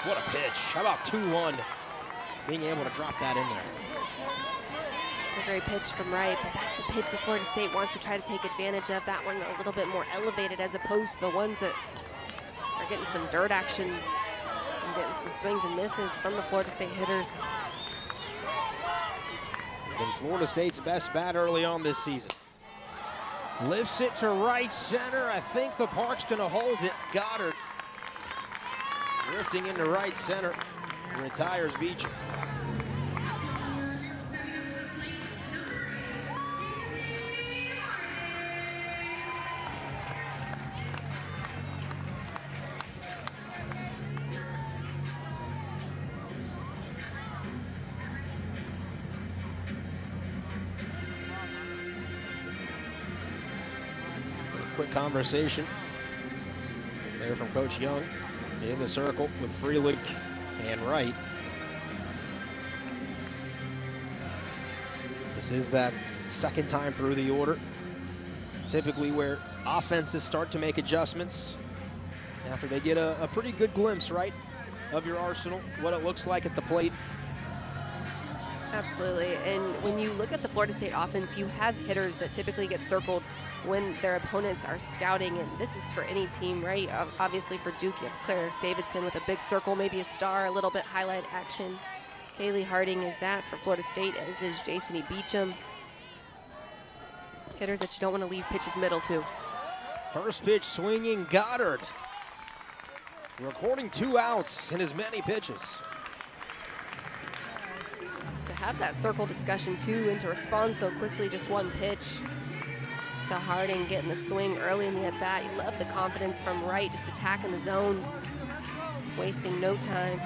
Speaker 1: What a pitch. How about 2-1? Being able to drop that in there.
Speaker 2: It's a great pitch from Wright, but that's the pitch that Florida State wants to try to take advantage of. That one a little bit more elevated as opposed to the ones that are getting some dirt action and getting some swings and misses from the Florida State hitters.
Speaker 1: Been Florida State's best bat early on this season. Lifts it to right center. I think the park's going to hold it. Goddard drifting into right center. Retires Beecham. Quick conversation there from Coach Young in the circle with Freelig and Wright. This is that second time through the order, typically where offenses start to make adjustments after they get a pretty good glimpse, right, of your arsenal, what it looks like at the plate.
Speaker 2: Absolutely, and when you look at the Florida State offense, you have hitters that typically get circled when their opponents are scouting, and this is for any team, right? Obviously for Duke, you have Claire Davidson with a big circle, maybe a star, a little bit highlight action. Kaylee Harding is that for Florida State, as is Jason E. Beecham. Hitters that you don't want to leave pitches middle to.
Speaker 1: First pitch swinging, Goddard. Recording 2 outs in as many pitches.
Speaker 2: To have that circle discussion too, and to respond so quickly, just one pitch to Harding, getting the swing early in the at-bat. You love the confidence from Wright, just attacking the zone, wasting no time.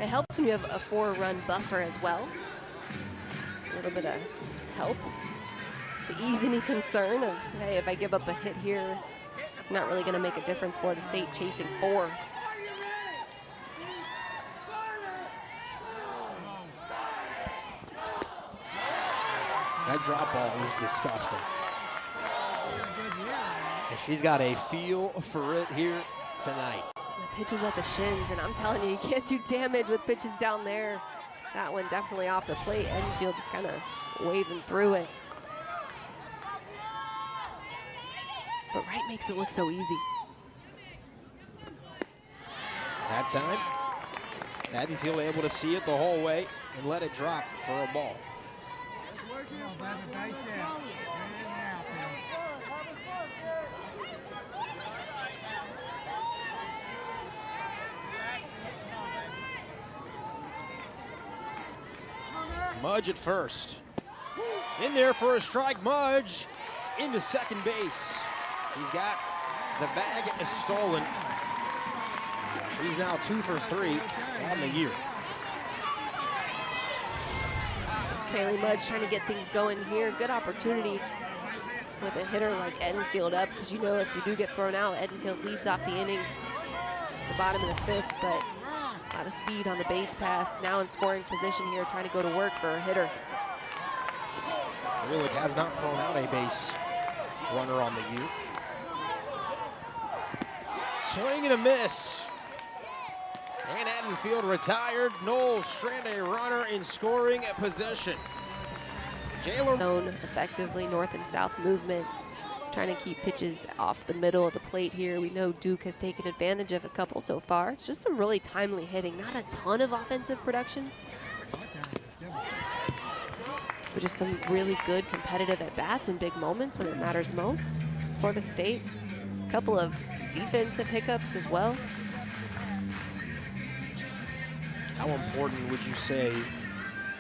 Speaker 2: It helps when you have a 4-run buffer as well. A little bit of help to ease any concern of, hey, if I give up a hit here, not really going to make a difference. Florida State chasing 4.
Speaker 1: That drop ball is disgusting. And she's got a feel for it here tonight.
Speaker 2: The pitches at the shins, and I'm telling you, you can't do damage with pitches down there. That one definitely off the plate. Enfield just kind of waving through it. But Wright makes it look so easy.
Speaker 1: That time, Haddonfield able to see it the whole way and let it drop for a ball. Mudge at first. In there for a strike, Mudge into second base. She's got the bag stolen. She's now 2 for 3 on the year.
Speaker 2: Kaylee Mudge trying to get things going here. Good opportunity with a hitter like Edenfield up, because you know if you do get thrown out, Edenfield leads off the inning at the bottom of the 5th, but a lot of speed on the base path. Now in scoring position here, trying to go to work for a hitter.
Speaker 1: Freelich has not thrown out a base runner on the U. Swing and a miss. And Edenfield retired. Knowles strand a runner in scoring position. Jailer
Speaker 2: Known effectively north and south movement, trying to keep pitches off the middle of the plate here. We know Duke has taken advantage of a couple so far. It's just some really timely hitting, not a ton of offensive production, but just some really good competitive at-bats in big moments when it matters most. Florida State, a couple of defensive hiccups as well.
Speaker 1: How important would you say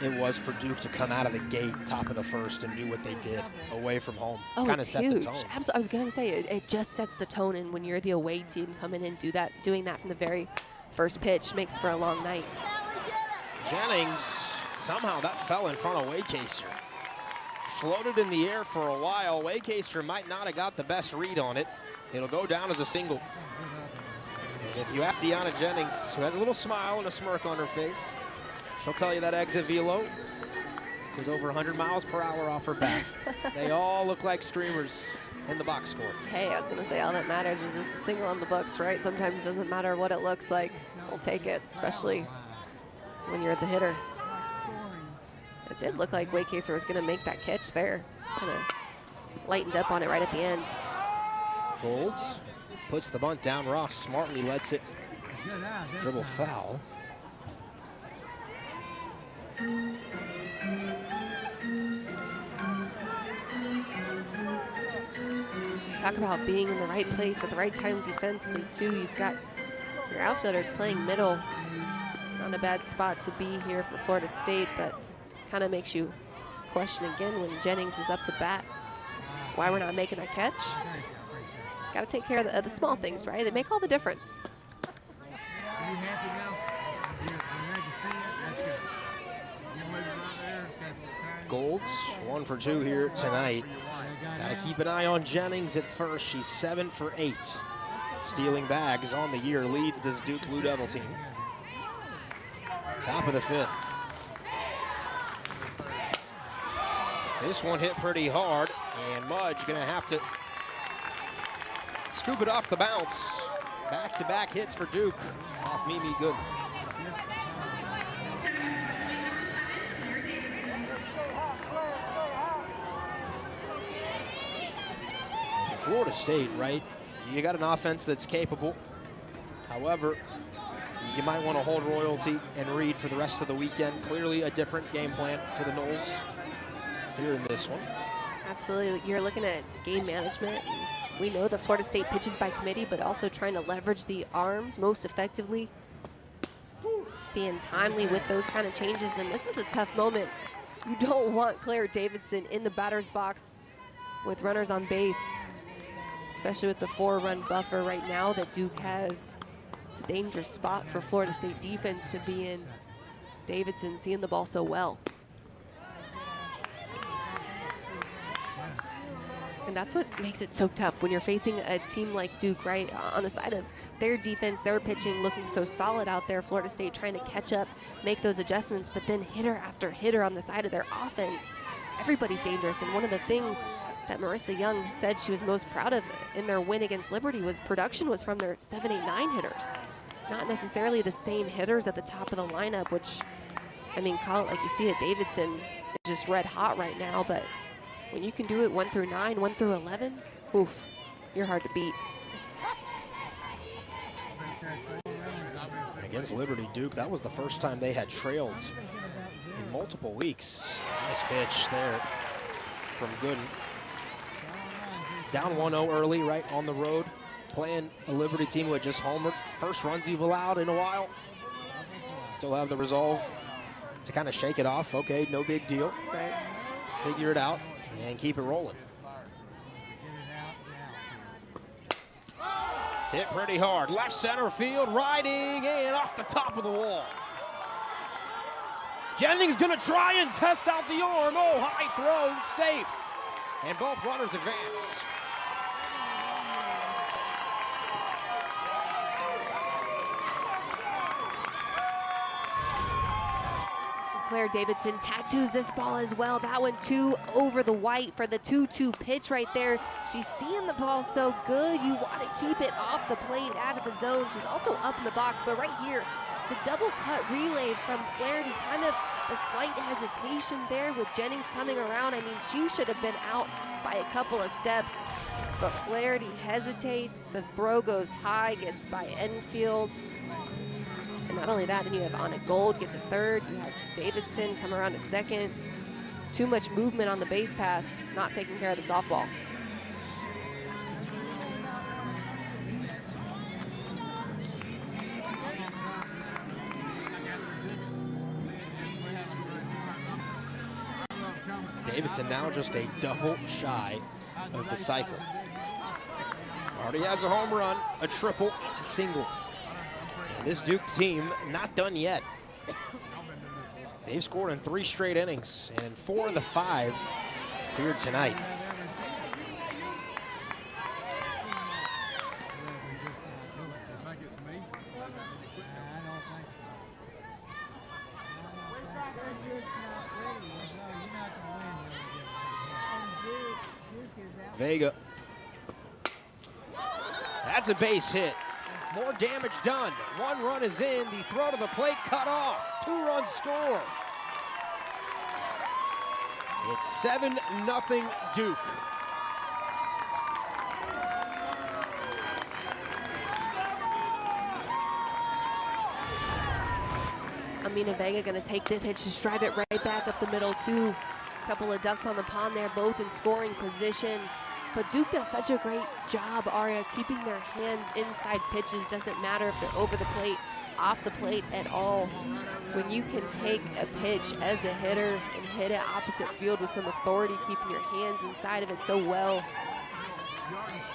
Speaker 1: it was for Duke to come out of the gate, top of the 1st, and do what they did away from home?
Speaker 2: Oh,
Speaker 1: kind of
Speaker 2: it's
Speaker 1: set
Speaker 2: huge.
Speaker 1: the tone.
Speaker 2: Absolutely. I was going to say, it just sets the tone, and when you're the away team coming in, doing that from the very first pitch makes for a long night.
Speaker 1: Jennings, somehow that fell in front of Waycaster. Floated in the air for a while. Waycaster might not have got the best read on it. It'll go down as a single. And if you ask Deanna Jennings, who has a little smile and a smirk on her face, she'll tell you that exit velo was over 100 miles per hour off her back. They all look like streamers in the box score.
Speaker 2: Hey, I was going to say, all that matters is it's a single on the books, right? Sometimes it doesn't matter what it looks like. We'll take it, especially when you're the hitter. It did look like Waycaster was going to make that catch there. Kind of lightened up on it right at the end.
Speaker 1: Golds puts the bunt down. Ross smartly lets it dribble foul.
Speaker 2: Talk about being in the right place at the right time defensively, too. You've got your outfielders playing middle. Not a bad spot to be here for Florida State, but kind of makes you question again when Jennings is up to bat why we're not making that catch. Got to take care of the small things, right? They make all the difference.
Speaker 3: Are you happy now? You're glad to see it? That's good. You leave it right there.
Speaker 1: Golds, 1 for 2 here tonight. Got to keep an eye on Jennings at first. She's 7 for 8. Stealing bags on the year, leads this Duke Blue Devil team. Top of the 5th. This one hit pretty hard, and Mudge gonna have to scoop it off the bounce. Back-to-back hits for Duke off Mimi Gooden. Florida State, right? You got an offense that's capable. However, you might want to hold Royalty and Reed for the rest of the weekend. Clearly a different game plan for the Noles here in this one.
Speaker 2: Absolutely. You're looking at game management. We know that Florida State pitches by committee, but also trying to leverage the arms most effectively, being timely with those kind of changes. And this is a tough moment. You don't want Claire Davidson in the batter's box with runners on base, especially with the 4-run buffer right now that Duke has. It's a dangerous spot for Florida State defense to be in. Davidson seeing the ball so well. And that's what makes it so tough when you're facing a team like Duke, right? On the side of their defense, their pitching looking so solid out there, Florida State trying to catch up, make those adjustments, but then hitter after hitter on the side of their offense. Everybody's dangerous, and one of the things that Marissa Young said she was most proud of in their win against Liberty was production was from their 7, 8, 9 hitters. Not necessarily the same hitters at the top of the lineup, which, I mean, call it like you see it, Davidson is just red hot right now, but when you can do it 1 through 9, 1 through 11, oof, you're hard to beat.
Speaker 1: Against Liberty, Duke, that was the first time they had trailed in multiple weeks. Nice pitch there from Gooden. Down 1-0 early, right on the road, playing a Liberty team who had just homered. First runs you've allowed in a while. Still have the resolve to kind of shake it off. Okay, no big deal.
Speaker 2: Right.
Speaker 1: Figure it out and keep it rolling. Hit pretty hard. Left center field, riding and off the top of the wall. Jennings gonna try and test out the arm. Oh, high throw, safe. And both runners advance.
Speaker 2: Claire Davidson tattoos this ball as well. That one too over the white for the 2-2 pitch right there. She's seeing the ball so good. You want to keep it off the plate, out of the zone. She's also up in the box, but right here, the double cut relay from Flaherty, kind of a slight hesitation there with Jennings coming around. I mean, she should have been out by a couple of steps, but Flaherty hesitates. The throw goes high, gets by Enfield. And not only that, then you have Anna Gold get to third. You have Davidson come around to second. Too much movement on the base path, not taking care of the softball.
Speaker 1: Davidson now just a double shy of the cycle. Already has a home run, a triple, and a single. And this Duke team not done yet. They've scored in 3 straight innings, and 4 of the 5 here tonight. Vega. That's a base hit. More damage done. 1 run is in. The throw to the plate cut off. 2-run score. It's 7-0 Duke.
Speaker 2: Amina Vega gonna take this pitch, just drive it right back up the middle too. Couple of ducks on the pond there, both in scoring position. But Duke does such a great job, Aria, keeping their hands inside pitches. Doesn't matter if they're over the plate, off the plate at all. When you can take a pitch as a hitter and hit it opposite field with some authority, keeping your hands inside of it so well,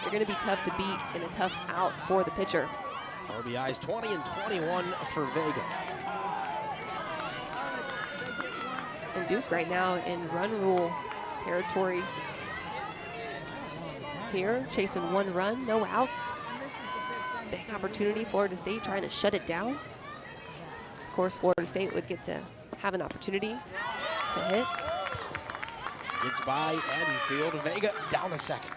Speaker 2: you're gonna be tough to beat and a tough out for the pitcher.
Speaker 1: RBIs 20 and 21 for Vega.
Speaker 2: And Duke right now in run rule territory. Here, chasing 1 run, no outs. Big opportunity, Florida State trying to shut it down. Of course, Florida State would get to have an opportunity to hit.
Speaker 1: Gets by Edenfield. Vega down to second.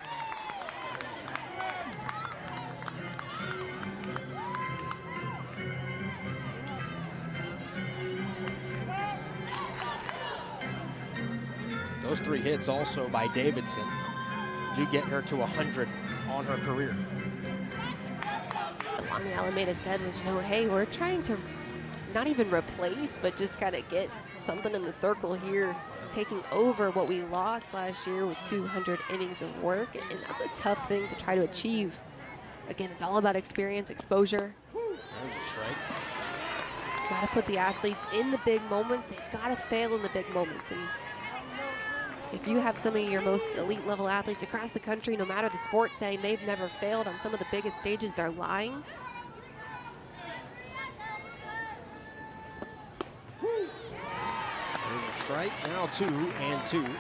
Speaker 1: Those 3 hits also by Davidson do get her to 100 on her career.
Speaker 2: Lonnie Alameda said was, you know, hey, we're trying to not even replace, but just kind of get something in the circle here, taking over what we lost last year with 200 innings of work, and that's a tough thing to try to achieve. Again, it's all about experience, exposure.
Speaker 1: There's a strike.
Speaker 2: Got to put the athletes in the big moments. They've got to fail in the big moments. And if you have some of your most elite level athletes across the country, no matter the sport, saying they've never failed on some of the biggest stages, they're lying.
Speaker 1: There's a strike, now 2-2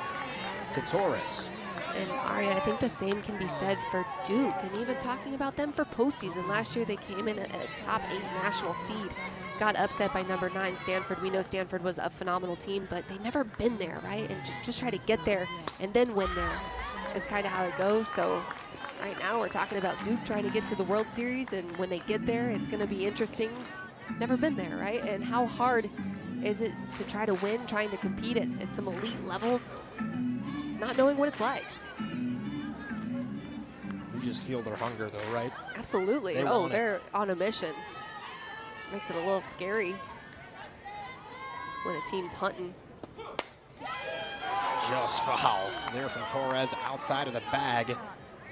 Speaker 1: to Torres.
Speaker 2: And Aria, I think the same can be said for Duke, and even talking about them for postseason. Last year they came in at a top 8 national seed, got upset by number 9 Stanford. We know Stanford was a phenomenal team, but they've never been there, right? And just try to get there and then win there is kind of how it goes. So right now we're talking about Duke trying to get to the World Series, and when they get there, it's going to be interesting. Never been there, right? And how hard is it to try to win, trying to compete at some elite levels, not knowing what it's like?
Speaker 1: You just feel their hunger though, right?
Speaker 2: Absolutely. They're on a mission. Makes it a little scary when a team's hunting.
Speaker 1: Just foul there from Torres outside of the bag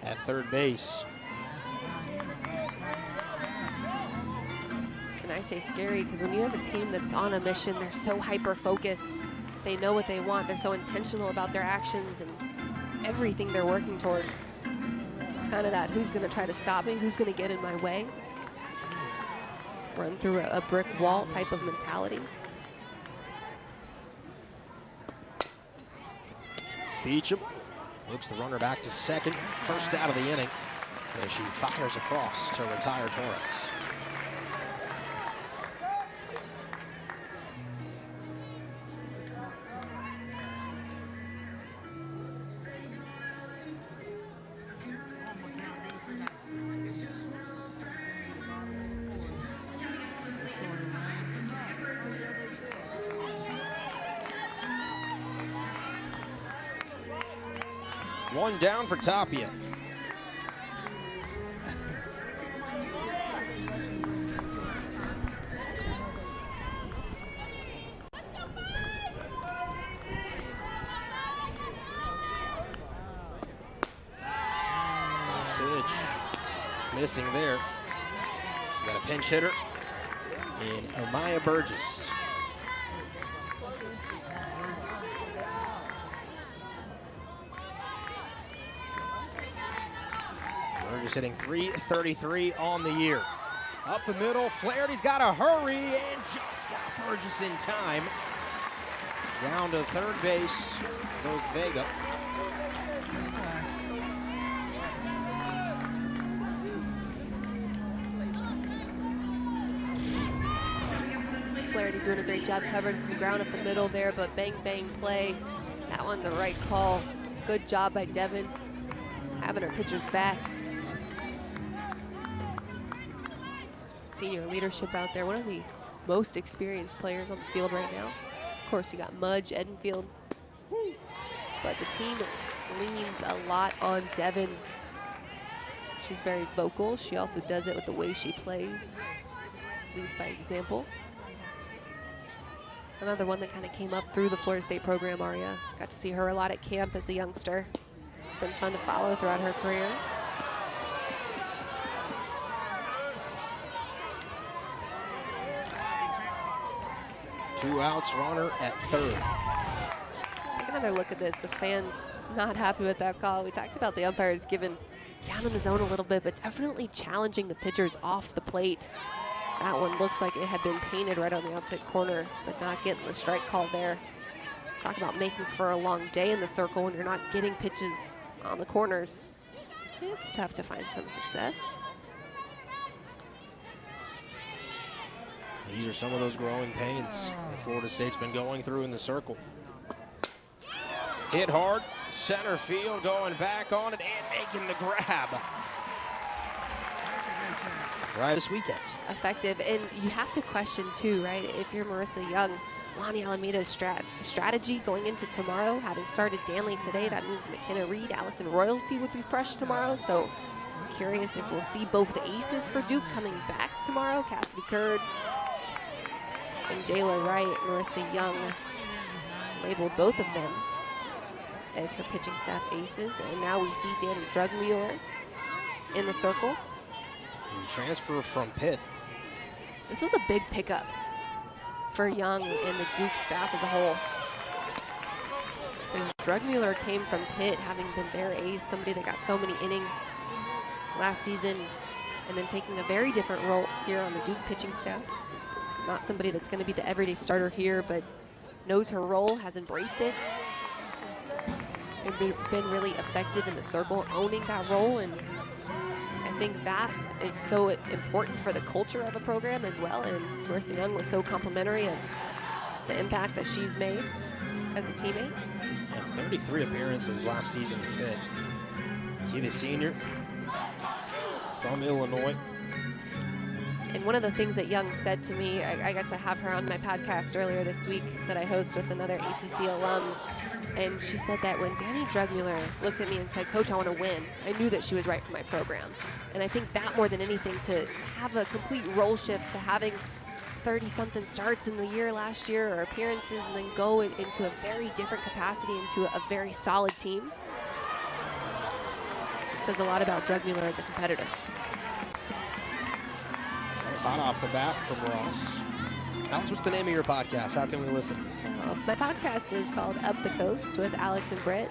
Speaker 1: at third base.
Speaker 2: And I say scary because when you have a team that's on a mission, they're so hyper-focused. They know what they want. They're so intentional about their actions and everything they're working towards. It's kind of that, who's going to try to stop me? Who's going to get in my way? Run through a brick wall type of mentality.
Speaker 1: Beecham looks the runner back to second. First out of the inning as she fires across to retire Torres. One down for Tapia. First pitch missing there. Got a pinch hitter in Amaya Burgess. Burgess hitting .333 on the year. Up the middle, Flaherty's got to hurry and just got Burgess in time. Down to third base goes Vega.
Speaker 2: Flaherty doing a great job covering some ground up the middle there, but bang, bang play. That one the right call. Good job by Devin, having her pitchers back. Senior leadership out there, one of the most experienced players on the field right now. Of course, you got Mudge, Edenfield, but the team leans a lot on Devin. She's very vocal. She also does it with the way she plays, leads by example. Another one that kind of came up through the Florida State program, Aria. Got to see her a lot at camp as a youngster. It's been fun to follow throughout her career.
Speaker 1: Two outs, runner at third.
Speaker 2: Take another look at this. The fans not happy with that call. We talked about the umpires giving down in the zone a little bit, but definitely challenging the pitchers off the plate. That one looks like it had been painted right on the outside corner, but not getting the strike call there. Talk about making for a long day in the circle when you're not getting pitches on the corners. It's tough to find some success.
Speaker 1: These are some of those growing pains that Florida State's been going through in the circle. Hit hard, center field, going back on it and making the grab. Right this weekend.
Speaker 2: Effective, and you have to question too, right? If you're Marissa Young, Lonnie Alameda's strategy going into tomorrow, having started Danley today, that means McKenna Reed, Allison Royalty would be fresh tomorrow. So I'm curious if we'll see both the aces for Duke coming back tomorrow. Cassidy Curd and Jayla Wright. Marissa Young labeled both of them as her pitching staff aces. And now we see Danny Drugmuller in the circle.
Speaker 1: Transfer from Pitt.
Speaker 2: This was a big pickup for Young and the Duke staff as a whole. Because Drugmuller came from Pitt, having been their ace, somebody that got so many innings last season, and then taking a very different role here on the Duke pitching staff. Not somebody that's going to be the everyday starter here, but knows her role, has embraced it, and been really effective in the circle, owning that role. And I think that is so important for the culture of a program as well. And Marissa Young was so complimentary of the impact that she's made as a teammate.
Speaker 1: Yeah, 33 appearances last season for Pitt. She's the senior from Illinois.
Speaker 2: And one of the things that Young said to me, I got to have her on my podcast earlier this week that I host with another ACC alum. And she said that when Danny Drugmuller looked at me and said, "Coach, I want to win," I knew that she was right for my program. And I think that more than anything, to have a complete role shift to having 30-something starts in the year last year or appearances and then go into a very different capacity into a very solid team, says a lot about Drugmuller as a competitor.
Speaker 1: Hot off the bat from Ross. Alex, what's the name of your podcast? How can we listen?
Speaker 2: My podcast is called Up the Coast with Alex and Britt.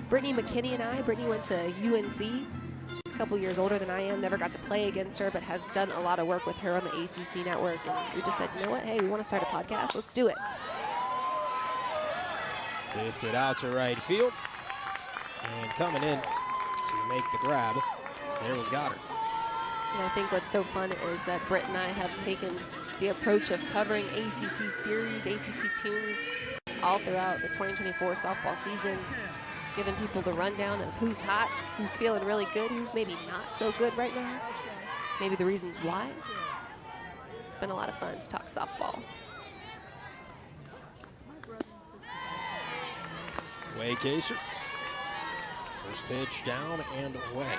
Speaker 2: Brittany McKinney and I. Brittany went to UNC. She's a couple years older than I am. Never got to play against her, but have done a lot of work with her on the ACC network. And we just said, you know what? Hey, we want to start a podcast. Let's do it.
Speaker 1: Lifted out to right field. And coming in to make the grab, there was Goddard.
Speaker 2: And I think what's so fun is that Britt and I have taken the approach of covering ACC series, ACC teams all throughout the 2024 softball season, giving people the rundown of who's hot, who's feeling really good, who's maybe not so good right now, maybe the reasons why. It's been a lot of fun to talk softball.
Speaker 1: Waycaser. First pitch down and away.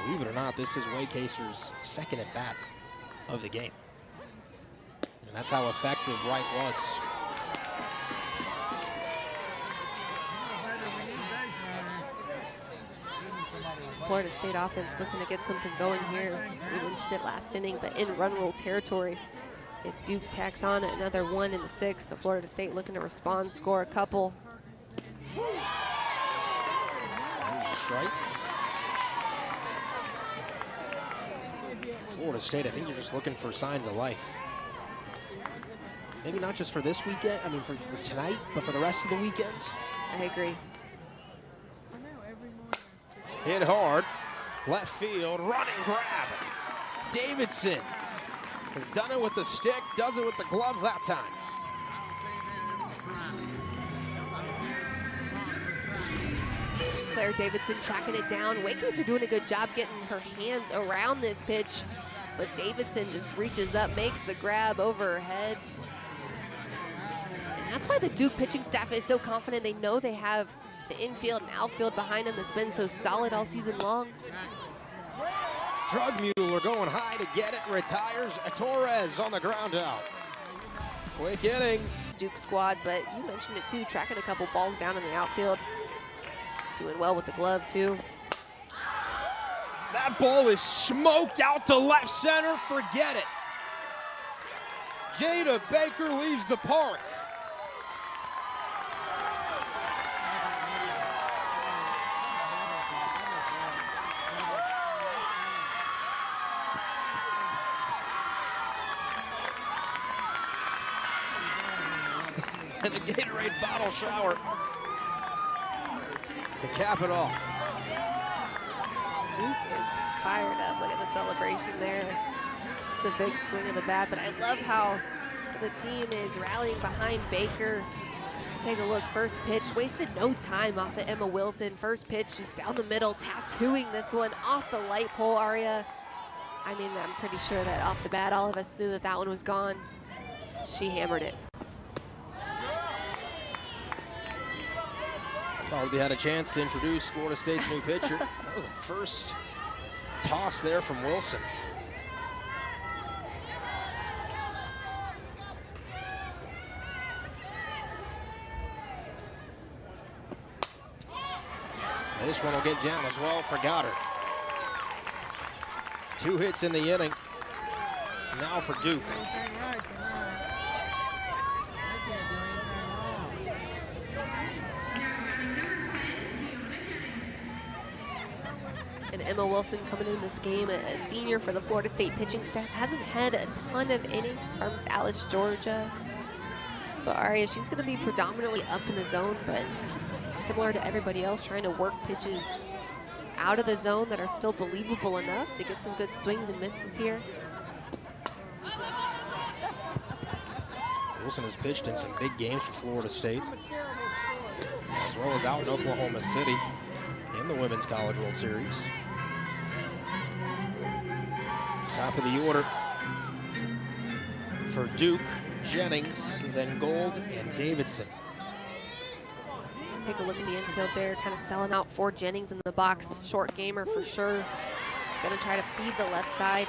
Speaker 1: Believe it or not, this is Waycaser's second at bat of the game. And that's how effective Wright was.
Speaker 2: Florida State offense looking to get something going here. We mentioned it last inning, but in run rule territory. If Duke tacks on another one in the sixth, so Florida State looking to respond, score a couple.
Speaker 1: There's a strike. Florida State, I think you're just looking for signs of life. Maybe not just for this weekend, I mean for tonight, but for the rest of the weekend.
Speaker 2: I agree.
Speaker 1: Hit hard, left field, running grab. Davidson has done it with the stick, does it with the glove that time.
Speaker 2: Claire Davidson tracking it down. Waycaser doing a good job getting her hands around this pitch, but Davidson just reaches up, makes the grab over her head. And that's why the Duke pitching staff is so confident. They know they have the infield and outfield behind them that's been so solid all season long.
Speaker 1: Drugmuller going high to get it, retires. Torres on the ground out. Quick inning.
Speaker 2: Duke squad, but you mentioned it too, tracking a couple balls down in the outfield. Doing well with the glove too.
Speaker 1: That ball is smoked out to left center, forget it. Jada Baker leaves the park. And the Gatorade bottle shower to cap it off.
Speaker 2: Duke is fired up. Look at the celebration there. It's a big swing of the bat, but I love how the team is rallying behind Baker. Take a look, first pitch, wasted no time off of Emma Wilson. First pitch just down the middle, tattooing this one off the light pole area. I mean, I'm pretty sure that off the bat, all of us knew that that one was gone. She hammered it.
Speaker 1: Hardly had a chance to introduce Florida State's new pitcher. That was the first toss there from Wilson. This one will get down as well for Goddard. 2 hits in the inning. Now for Duke.
Speaker 2: And Emma Wilson coming in this game, a senior for the Florida State pitching staff, hasn't had a ton of innings from Dallas, Georgia. But Aria, she's going to be predominantly up in the zone, but similar to everybody else, trying to work pitches out of the zone that are still believable enough to get some good swings and misses here.
Speaker 1: Wilson has pitched in some big games for Florida State, as well as out in Oklahoma City in the Women's College World Series. Top of the order for Duke, Jennings, then Gold and Davidson.
Speaker 2: Take a look at the infield there, kind of selling out for Jennings in the box. Short gamer for sure. Gonna try to feed the left side.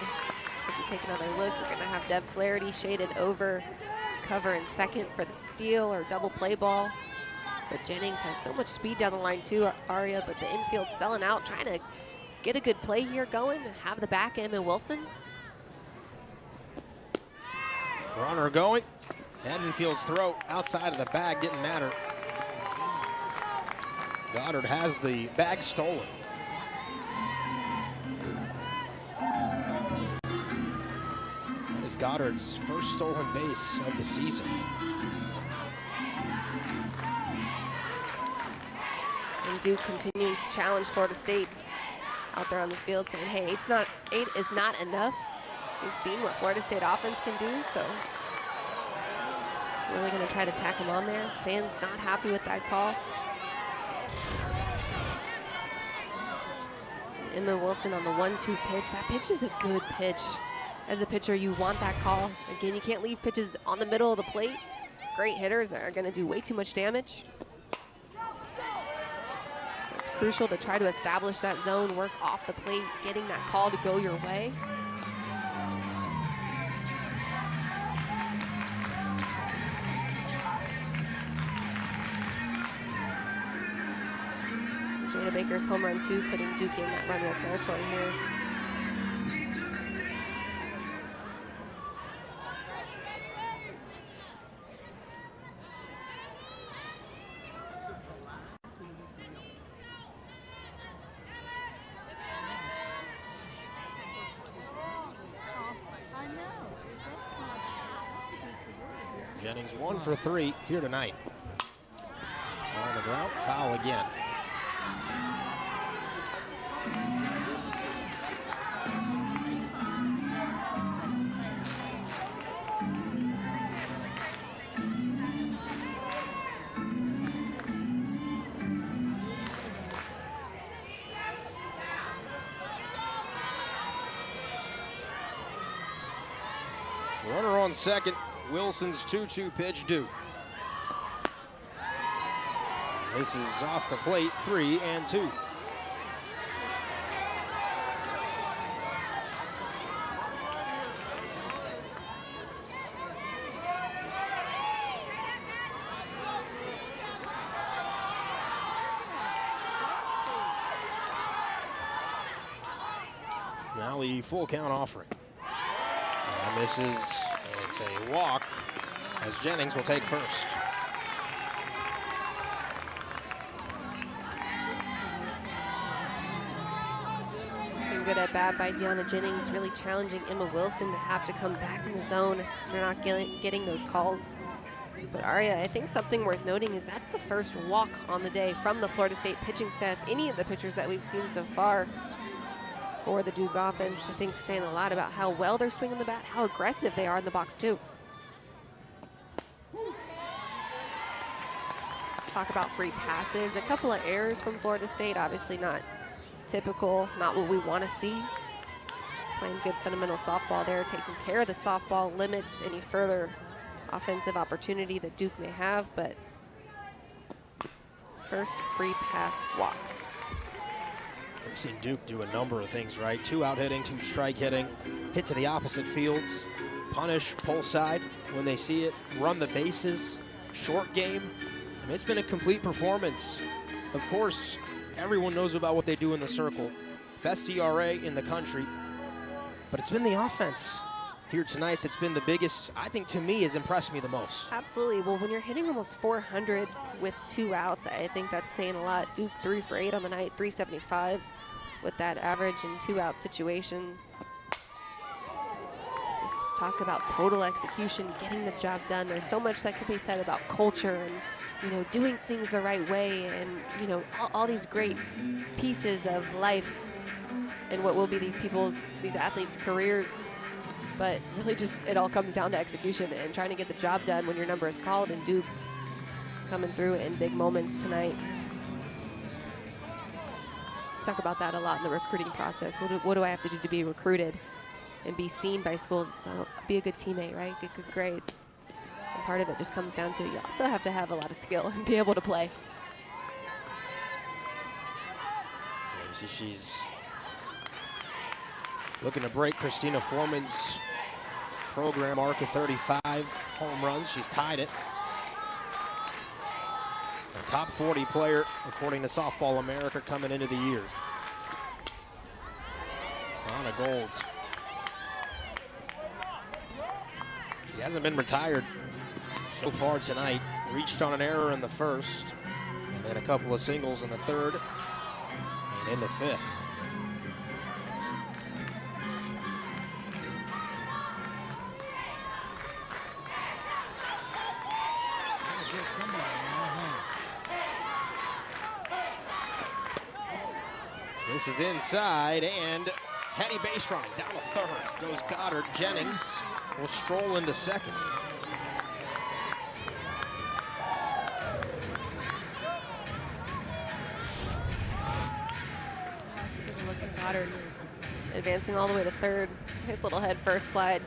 Speaker 2: As we take another look, you're gonna have Dev Flaherty shaded over, cover in second for the steal or double play ball. But Jennings has so much speed down the line too, Aria, but the infield selling out, trying to get a good play here going, have the back end and Wilson.
Speaker 1: Runner going. Edenfield's throw outside of the bag didn't matter. Goddard has the bag stolen. That is Goddard's first stolen base of the season.
Speaker 2: And Duke continuing to challenge Florida State out there on the field, saying, hey, 8 is not enough. We've seen what Florida State offense can do, so really going to try to tack him on there. Fans not happy with that call. Emma Wilson on the 1-2 pitch. That pitch is a good pitch. As a pitcher, you want that call. Again, you can't leave pitches on the middle of the plate. Great hitters are going to do way too much damage. It's crucial to try to establish that zone, work off the plate, getting that call to go your way. Jada Baker's home run 2, putting Duke in that run rule territory here.
Speaker 1: Jennings 1 for 3 here tonight. On the ground, foul again. Runner on second. Wilson's 2-2 pitch due. This is off the plate, 3-2. Now the full count offering. And this is, it's a walk, as Jennings will take first.
Speaker 2: Good at bat by Deanna Jennings, really challenging Emma Wilson to have to come back in the zone if they're not getting those calls. But Aria, I think something worth noting is that's the first walk on the day from the Florida State pitching staff, any of the pitchers that we've seen so far for the Duke offense. I think saying a lot about how well they're swinging the bat, how aggressive they are in the box too. Talk about free passes, a couple of errors from Florida State, obviously not typical, not what we want to see. Playing good fundamental softball there, taking care of the softball, limits any further offensive opportunity that Duke may have, but first free pass walk.
Speaker 1: We've seen Duke do a number of things, right? 2 out hitting, 2 strike hitting, hit to the opposite fields, punish, pull side when they see it, run the bases, short game. I mean, it's been a complete performance. Of course, everyone knows about what they do in the circle. Best ERA in the country. But it's been the offense here tonight that's been the biggest, I think, to me, has impressed me the most.
Speaker 2: Absolutely. Well, when you're hitting almost 400 with 2 outs, I think that's saying a lot. Duke 3 for 8 on the night, 375 with that average in 2-out situations. Just talk about total execution, getting the job done. There's so much that can be said about culture and, you know, doing things the right way, and, you know, all these great pieces of life and what will be these athletes' careers. But really just, it all comes down to execution and trying to get the job done when your number is called, and Duke coming through in big moments tonight. Talk about that a lot in the recruiting process. What do I have to do to be recruited and be seen by schools? It's be a good teammate, right? Get good grades. And part of it just comes down to you also have to have a lot of skill and be able to play.
Speaker 1: Yeah, she's looking to break Christina Foreman's program arc of 35 home runs. She's tied it. A top 40 player, according to Softball America, coming into the year. Anna Golds. She hasn't been retired so far tonight. Reached on an error in the first, and then a couple of singles in the third, and in the fifth. This is inside, and heavy base running down the third. Goes Goddard. Jennings will stroll into second.
Speaker 2: Take a look at Goddard advancing all the way to third. Nice little head first slide.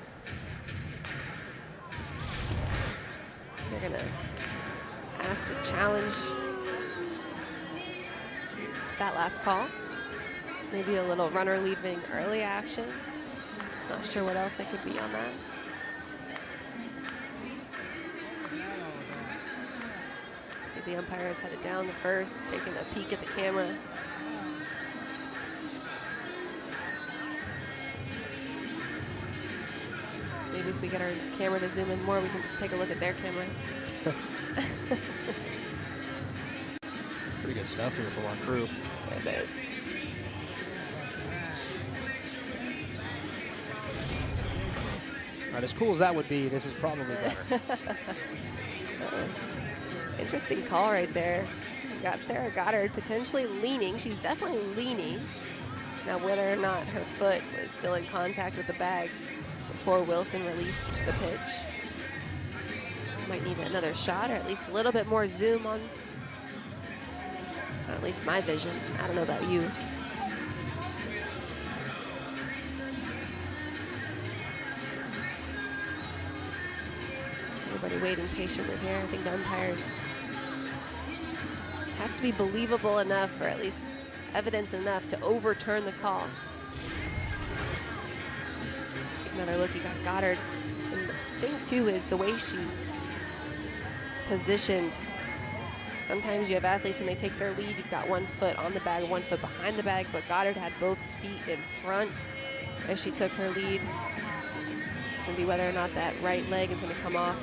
Speaker 2: They're gonna ask to challenge that last call. Maybe a little runner leaving early action. Not sure what else it could be on that. See the umpires headed down the first, taking a peek at the camera. Maybe if we get our camera to zoom in more, we can just take a look at their camera.
Speaker 1: Pretty good stuff here for one crew.
Speaker 2: It is.
Speaker 1: All right, as cool as that would be, this is probably better.
Speaker 2: Interesting call right there. We've got Sarah Goddard potentially leaning. She's definitely leaning. Now, whether or not her foot was still in contact with the bag before Wilson released the pitch. Might need another shot, or at least a little bit more zoom on, or at least my vision. I don't know about you. Everybody waiting patiently here. I think the umpires has to be believable enough, or at least evidence enough to overturn the call. Take another look. You got Goddard. And the thing too is the way she's positioned. Sometimes you have athletes when they take their lead, you've got one foot on the bag, one foot behind the bag, but Goddard had both feet in front as she took her lead. It's going to be whether or not that right leg is going to come off.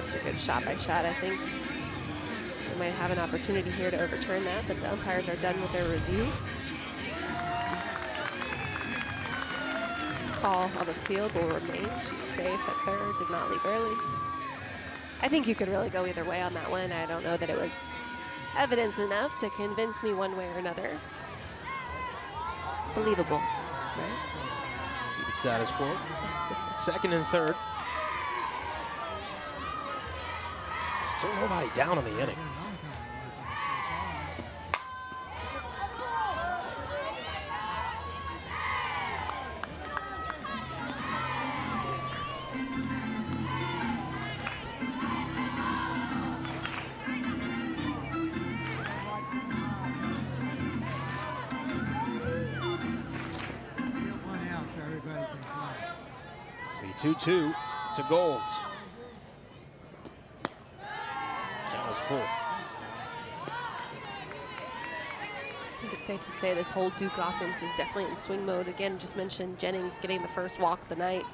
Speaker 2: It's a good shot by shot, I think. They might have an opportunity here to overturn that, but the umpires are done with their review. Call on the field will remain. She's safe at third, did not leave early. I think you could really go either way on that one. I don't know that it was evidence enough to convince me one way or another. Believable, right?
Speaker 1: Keep it status quo. Second and third. Still nobody down in the inning. The 2-2 to Gold. That was full.
Speaker 2: I think it's safe to say this whole Duke offense is definitely in swing mode. Again, just mentioned Jennings getting the first walk of the night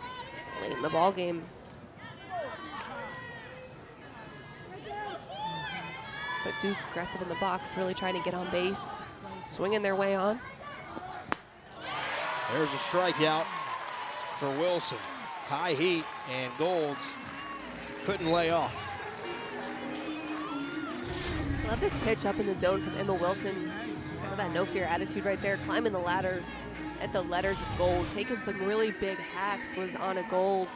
Speaker 2: late in the ball game. But Duke aggressive in the box, really trying to get on base, swinging their way on.
Speaker 1: There's a strikeout for Wilson. High heat, and Gold couldn't lay off.
Speaker 2: Love this pitch up in the zone from Emma Wilson. Kind of that no fear attitude right there, climbing the ladder at the letters of Gold, taking some really big hacks, was on a Gold,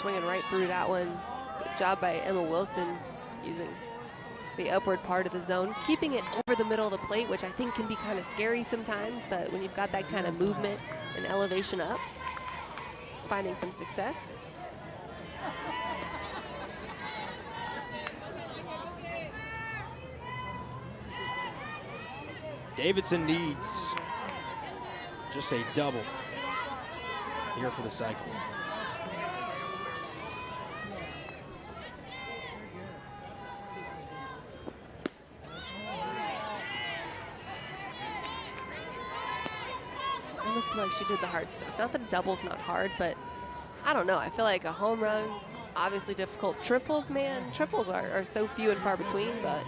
Speaker 2: swinging right through that one. Good job by Emma Wilson using the upward part of the zone, keeping it over the middle of the plate, which I think can be kind of scary sometimes, but when you've got that kind of movement and elevation up, finding some success.
Speaker 1: Davidson needs just a double here for the cycle.
Speaker 2: Almost feel like she did the hard stuff. Not that a double's not hard, but I don't know. I feel like a home run, obviously difficult. Triples, man, triples are so few and far between, but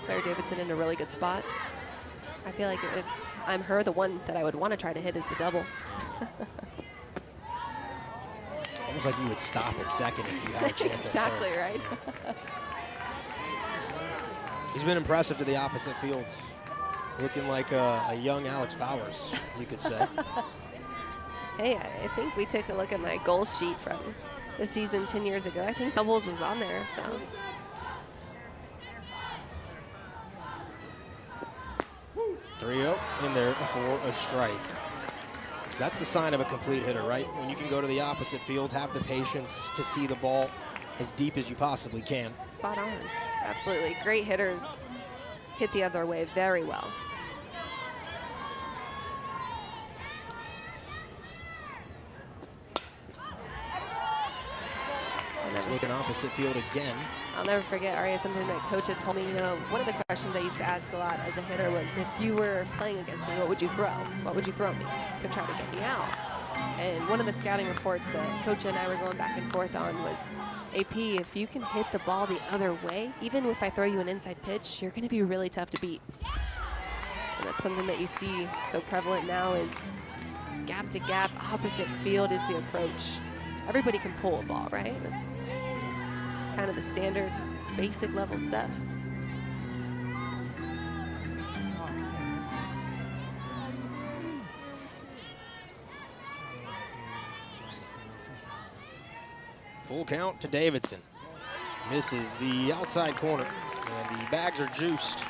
Speaker 2: Claire Davidson in a really good spot. I feel like if I'm her, the one that I would want to try to hit is the double.
Speaker 1: Almost like you would stop at second if you had a chance
Speaker 2: exactly
Speaker 1: at third.
Speaker 2: right.
Speaker 1: He's been impressive to the opposite field. Looking like a young Alex Powers, you could say.
Speaker 2: Hey, I think we took a look at my goal sheet from the season 10 years ago. I think doubles was on there, so.
Speaker 1: 3-0 in there for a strike. That's the sign of a complete hitter, right? When you can go to the opposite field, have the patience to see the ball as deep as you possibly can.
Speaker 2: Spot on. Absolutely. Great hitters hit the other way very well.
Speaker 1: Just looking opposite field again.
Speaker 2: I'll never forget, Aria, something that coach had told me, you know, one of the questions I used to ask a lot as a hitter was, if you were playing against me, what would you throw? What would you throw me to try to get me out? And one of the scouting reports that coach and I were going back and forth on was, AP, if you can hit the ball the other way, even if I throw you an inside pitch, you're going to be really tough to beat. And that's something that you see so prevalent now is gap to gap, opposite field is the approach. Everybody can pull a ball, right? That's kind of the standard, basic level stuff.
Speaker 1: Full count to Davidson. Misses the outside corner, and the bags are juiced.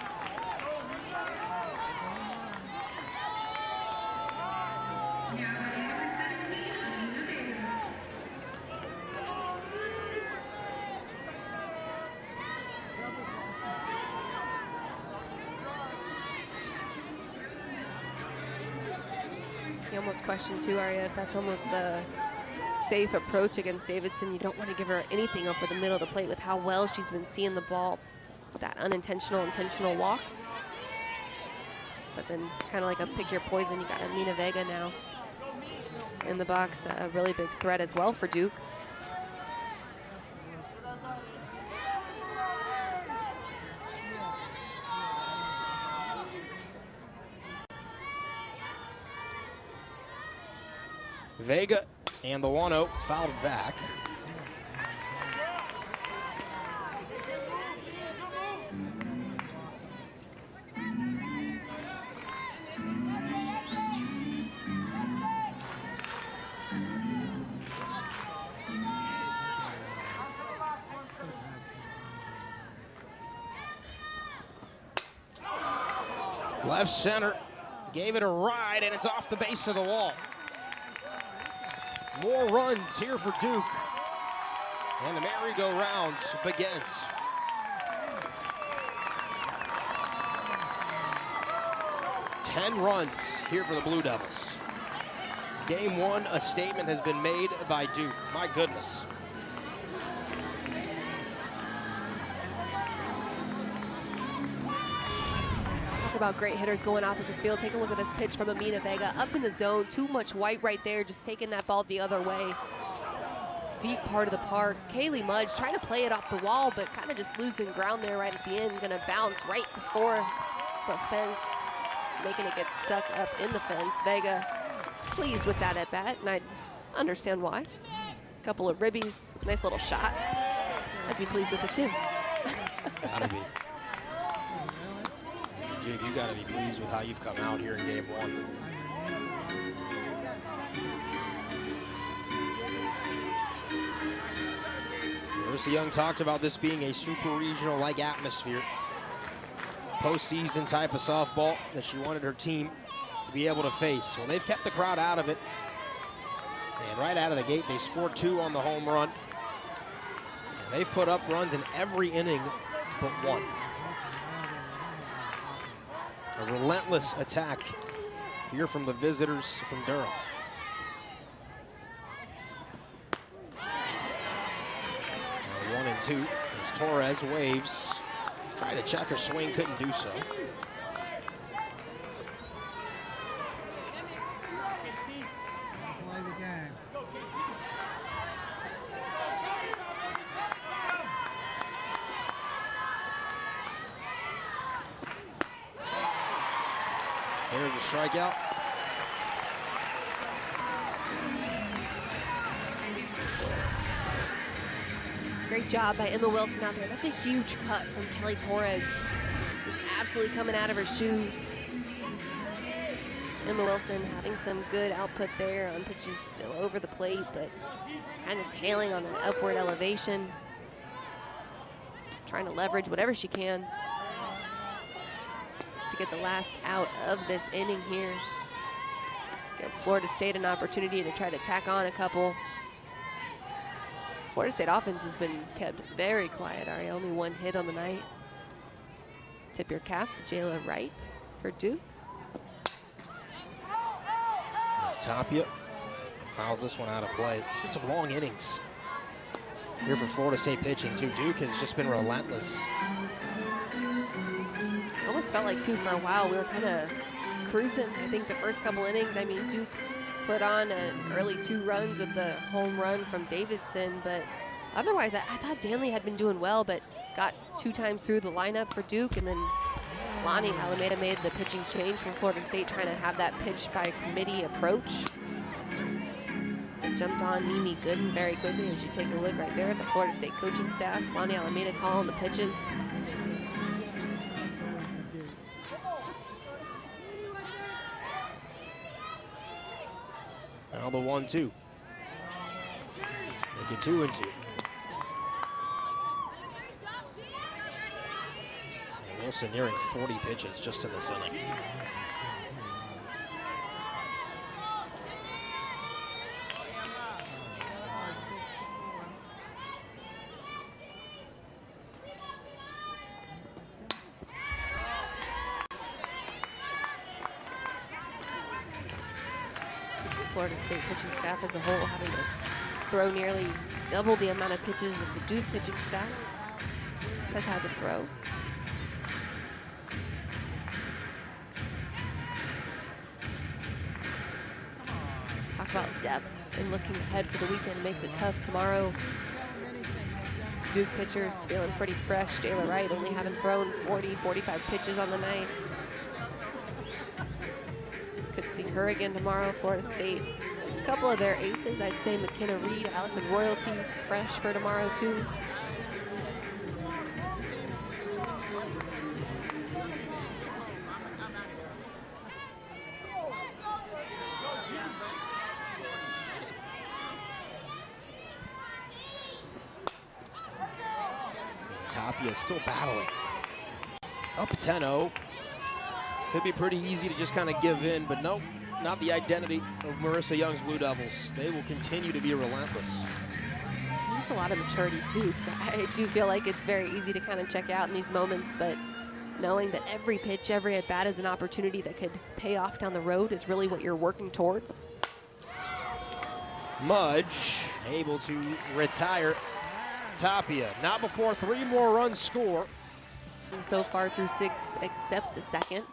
Speaker 2: You almost question too, Aria, if that's almost the safe approach against Davidson. You don't want to give her anything over the middle of the plate with how well she's been seeing the ball with that unintentional, intentional walk. But then it's kind of like a pick your poison. You got Amina Vega now in the box, a really big threat as well for Duke.
Speaker 1: Vega and the 1-0 fouled back. Left center, gave it a ride, and it's off the base of the wall. More runs here for Duke, and the merry-go-round begins. Ten runs here for the Blue Devils. Game one, a statement has been made by Duke. My goodness.
Speaker 2: About great hitters going opposite field. Take a look at this pitch from Amina Vega up in the zone. Too much white right there, just taking that ball the other way. Deep part of the park. Kaylee Mudge trying to play it off the wall, but kind of just losing ground there right at the end. Gonna bounce right before the fence, making it get stuck up in the fence. Vega pleased with that at bat, and I understand why. Couple of ribbies, nice little shot. I'd be pleased with it too.
Speaker 1: Gotta be. Duke, you gotta be pleased with how you've come out here in game one. Marissa Young talked about this being a super regional-like atmosphere. Postseason type of softball that she wanted her team to be able to face. Well, they've kept the crowd out of it. And right out of the gate, they scored 2 on the home run. And they've put up runs in every inning but one. A relentless attack here from the visitors from Durham. Now 1-2 as Torres waves. Tried to check her swing, couldn't do so. There's a strikeout.
Speaker 2: Great job by Emma Wilson out there. That's a huge cut from Kelly Torres. Just absolutely coming out of her shoes. Emma Wilson having some good output there on pitches still over the plate, but kind of tailing on an upward elevation. Trying to leverage whatever she can to get the last out of this inning here. Give Florida State an opportunity to try to tack on a couple. Florida State offense has been kept very quiet, Ari. Only one hit on the night. Tip your cap to Jayla Wright for Duke.
Speaker 1: As Tapia fouls this one out of play. It's been some long innings here for Florida State pitching, too. Duke has just been relentless.
Speaker 2: It almost felt like, too, for a while, we were kind of cruising. I think the first couple innings, I mean, Duke put on an early 2 runs with the home run from Davidson, but otherwise, I thought Danley had been doing well, but got 2 times through the lineup for Duke, and then Lonnie Alameda made the pitching change from Florida State, trying to have that pitch by committee approach. Jumped on Mimi Gooden very quickly as you take a look right there at the Florida State coaching staff. Lonnie Alameda calling the pitches.
Speaker 1: Now the 1-2. Make it 2-2. And Wilson nearing 40 pitches just in this inning.
Speaker 2: Florida State pitching staff as a whole having to throw nearly double the amount of pitches that the Duke pitching staff has had to throw. Talk about depth and looking ahead for the weekend makes it tough tomorrow. Duke pitchers feeling pretty fresh. Jayla Wright only having thrown 40, 45 pitches on the night. Could see her again tomorrow. Florida State, a couple of their aces, I'd say McKenna Reed, Allison Royalty, fresh for tomorrow too.
Speaker 1: Tapia still battling. Up 10-0. Could be pretty easy to just kind of give in, but nope, not the identity of Marissa Young's Blue Devils. They will continue to be relentless.
Speaker 2: It's a lot of maturity too, because I do feel like it's very easy to kind of check out in these moments, but knowing that every pitch, every at-bat is an opportunity that could pay off down the road is really what you're working towards.
Speaker 1: Mudge able to retire Tapia. Not before 3 more runs score.
Speaker 2: And so far through 6, except the second.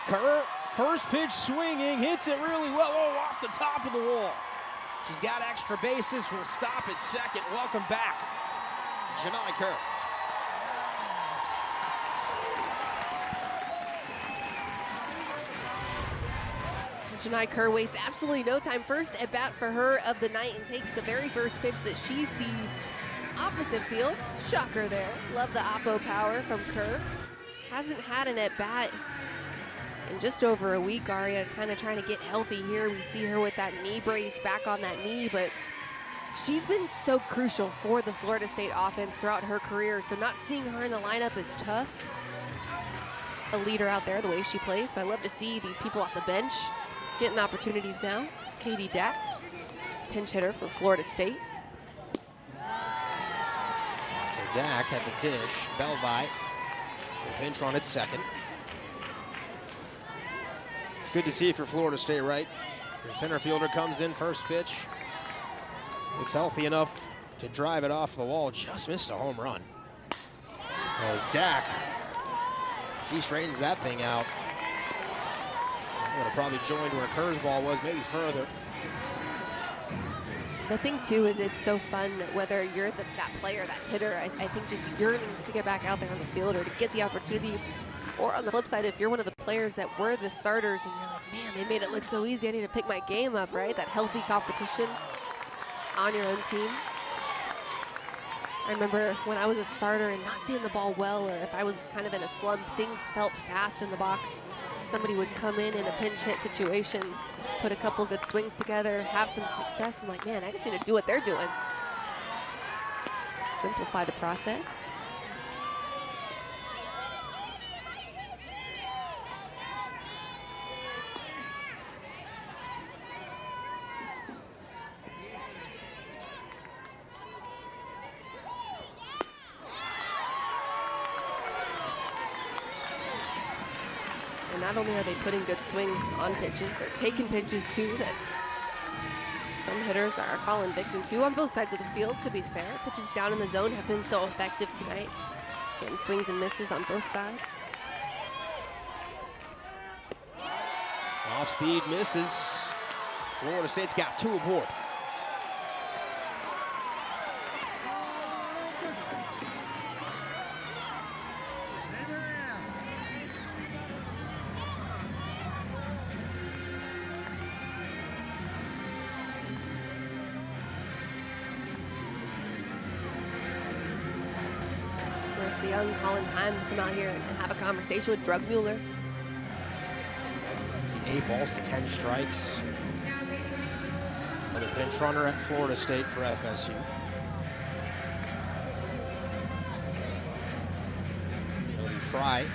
Speaker 1: Kerr, first pitch swinging, hits it really well. Oh, off the top of the wall. She's got extra bases, will stop at second. Welcome back, Janai Kerr.
Speaker 2: Janai Kerr wastes absolutely no time. First at bat for her of the night and takes the very first pitch that she sees opposite field. Shocker there. Love the oppo power from Kerr. Hasn't had an at bat in just over a week. Aria kind of trying to get healthy here. We see her with that knee brace, back on that knee, but she's been so crucial for the Florida State offense throughout her career. So not seeing her in the lineup is tough. A leader out there, the way she plays. So I love to see these people off the bench getting opportunities now. Katie Dack, pinch hitter for Florida State.
Speaker 1: So Dack at the dish. Belvi will pinch run at second. It's good to see if you're Florida State, right? Your center fielder comes in first pitch. Looks healthy enough to drive it off the wall. Just missed a home run. As Dack, she straightens that thing out. Would have probably joined where Kerr's ball was, maybe further.
Speaker 2: The thing too is it's so fun whether you're that player, that hitter, I think just yearning to get back out there on the field or to get the opportunity. Or on the flip side, if you're one of the players that were the starters and you're like, man, they made it look so easy, I need to pick my game up, right? That healthy competition on your own team. I remember when I was a starter and not seeing the ball well, or if I was kind of in a slump, things felt fast in the box. Somebody would come in a pinch hit situation, put a couple good swings together, have some success. I'm like, man, I just need to do what they're doing. Simplify the process. And not only are they putting good swings on pitches, they're taking pitches too that some hitters are falling victim to on both sides of the field, to be fair. Pitches down in the zone have been so effective tonight. Getting swings and misses on both sides.
Speaker 1: Off speed misses. Florida State's got 2 aboard.
Speaker 2: Young calling time to come out here and have a conversation with Drug Mueller.
Speaker 1: 8 balls to 10 strikes. Another pinch runner at Florida State for FSU. It'll be Fry,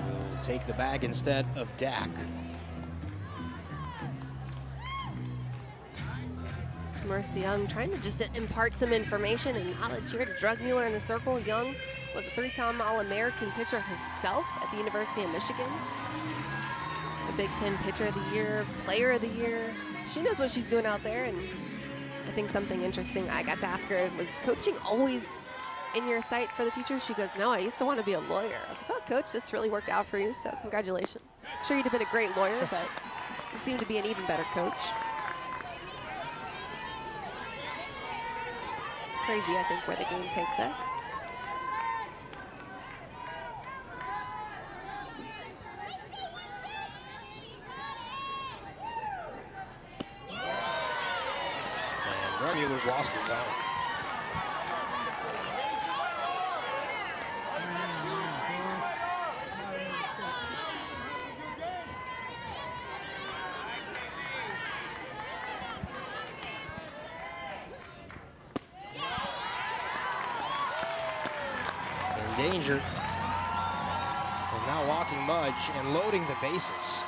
Speaker 1: who will take the bag instead of Dak.
Speaker 2: Mercy Young trying to just impart some information and knowledge here to Drug Mueller in the circle. Young was a 3-time All-American pitcher herself at the University of Michigan. The Big Ten Pitcher of the Year, Player of the Year. She knows what she's doing out there, and I think something interesting I got to ask her, was coaching always in your sight for the future? She goes, no, I used to want to be a lawyer. I was like, oh, Coach, this really worked out for you, so congratulations. I'm sure you'd have been a great lawyer, but you seem to be an even better coach. Crazy, I think, where the game takes us.
Speaker 1: And Drug Mueller's lost his own. Danger. They're now walking Mudge and loading the bases.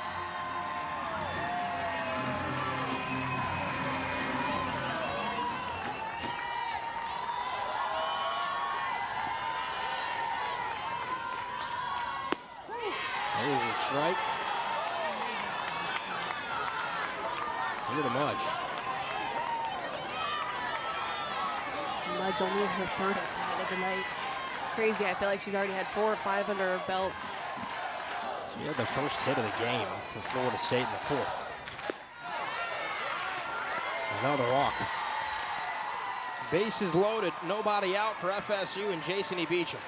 Speaker 1: There's a strike. Here to Mudge.
Speaker 2: Mudge only her 3rd at of the night. Crazy. I feel like she's already had 4 or 5 under her belt.
Speaker 1: She had the first hit of the game for Florida State in the 4th. Another walk. Bases loaded, nobody out for FSU and Jason E. Beecham.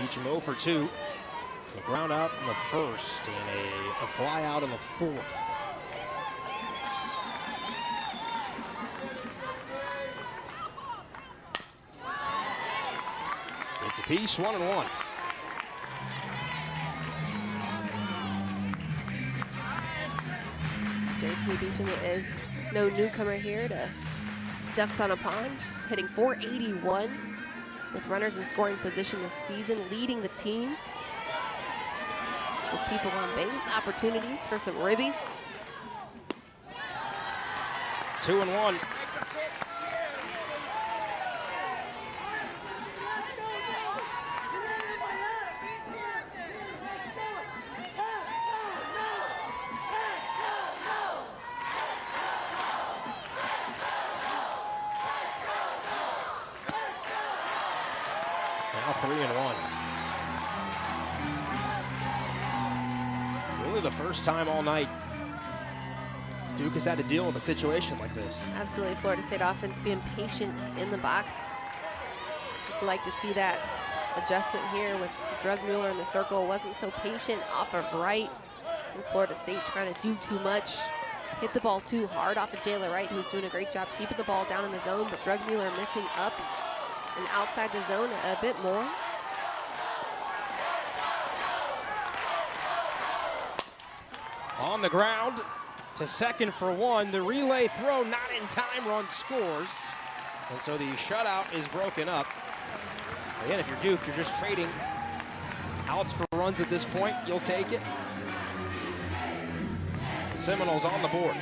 Speaker 1: Beecham 0 for 2. A ground out in the 1st and a fly out in the 4th. It's a piece, 1-1.
Speaker 2: Jason E. Beecham is no newcomer here to Ducks on a Pond. She's hitting .481 with runners in scoring position this season, leading the team with people on base, opportunities for some ribbies.
Speaker 1: 2-1. Now 3-1. Really the first time all night Duke has had to deal with a situation like this.
Speaker 2: Absolutely, Florida State offense being patient in the box. I'd like to see that adjustment here with Drugmuller in the circle. Wasn't so patient off of right. And Florida State trying to do too much. Hit the ball too hard off of Jayla Wright, who's doing a great job keeping the ball down in the zone, but Drugmuller missing up and outside the zone a bit more.
Speaker 1: On the ground to second for one. The relay throw not in time, run scores. And so the shutout is broken up. Again, if you're Duke, you're just trading outs for runs at this point. You'll take it. The Seminoles on the board.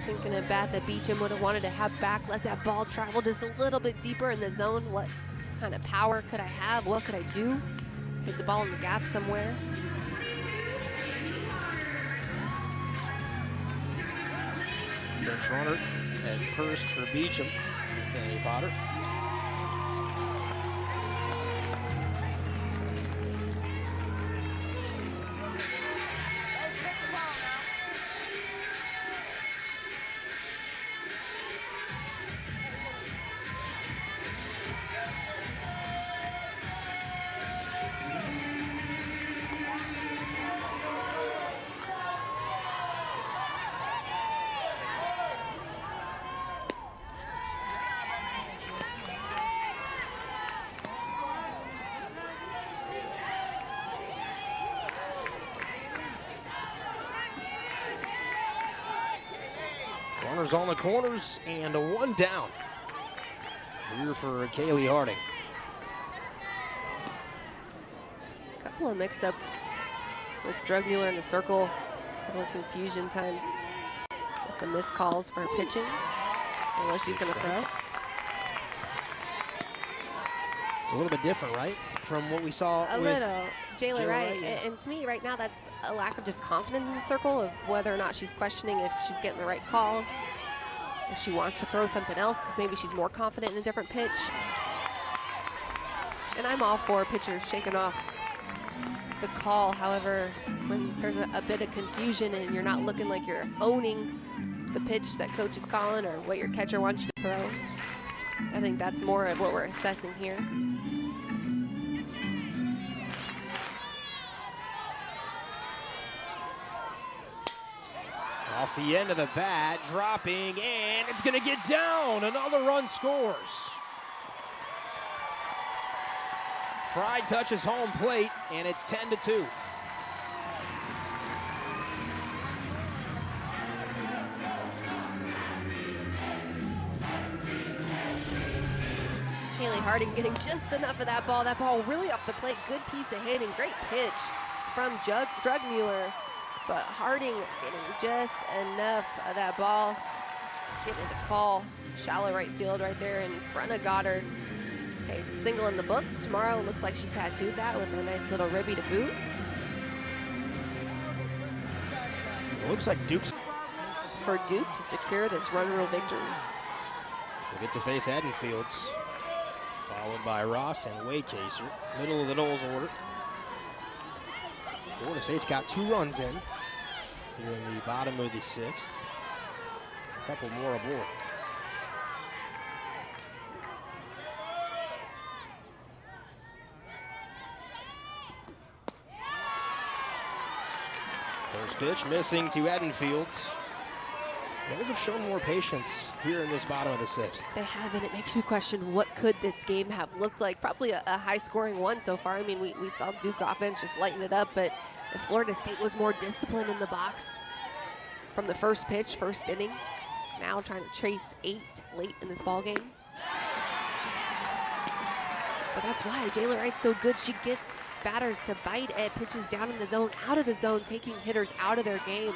Speaker 2: Thinking of bat that Beecham would have wanted to have back, let that ball travel just a little bit deeper in the zone. What kind of power could I have? What could I do? Hit the ball in the gap somewhere.
Speaker 1: Bench runner at first for Beecham, Sandy Potter. Runners on the corners and a one down. Here for Kaylee Harding.
Speaker 2: Couple of mix-ups with Drugmuller in the circle. Couple of confusion times. Some missed calls for her pitching. And what she's going to throw.
Speaker 1: A little bit different, right? From what we saw
Speaker 2: A
Speaker 1: with
Speaker 2: little. Jayla Wright.
Speaker 1: yeah.
Speaker 2: And to me, right now, that's a lack of just confidence in the circle of whether or not she's questioning if she's getting the right call, if she wants to throw something else because maybe she's more confident in a different pitch. And I'm all for pitchers shaking off the call. However, when there's a bit of confusion and you're not looking like you're owning the pitch that coach is calling or what your catcher wants you to throw, I think that's more of what we're assessing here.
Speaker 1: Off the end of the bat, dropping, and it's going to get down. Another run scores. Fry touches home plate, and it's 10-2.
Speaker 2: Kaylee Harding getting just enough of that ball. That ball really off the plate. Good piece of hitting. Great pitch from Drugmuller. But Harding getting just enough of that ball. Getting it to fall. Shallow right field right there in front of Goddard. Okay, it's a single in the books. Tomorrow looks like she tattooed that with a nice little ribby to boot.
Speaker 1: It looks like Duke's.
Speaker 2: For Duke to secure this run rule victory.
Speaker 1: She'll get to face Edenfields, followed by Ross and Waycaser. Middle of the Knowles order. Florida State's got 2 runs in here in the bottom of the 6th. A couple more aboard. First pitch missing to Edenfields. Those have shown more patience here in this bottom of the 6th.
Speaker 2: They have, and it makes you question what could this game have looked like. Probably a high-scoring one so far. I mean, we saw Duke offense just lighten it up, but if Florida State was more disciplined in the box from the first pitch, first inning, now trying to chase 8 late in this ball game. But that's why Jayla Wright's so good. She gets batters to bite at pitches down in the zone, out of the zone, taking hitters out of their game.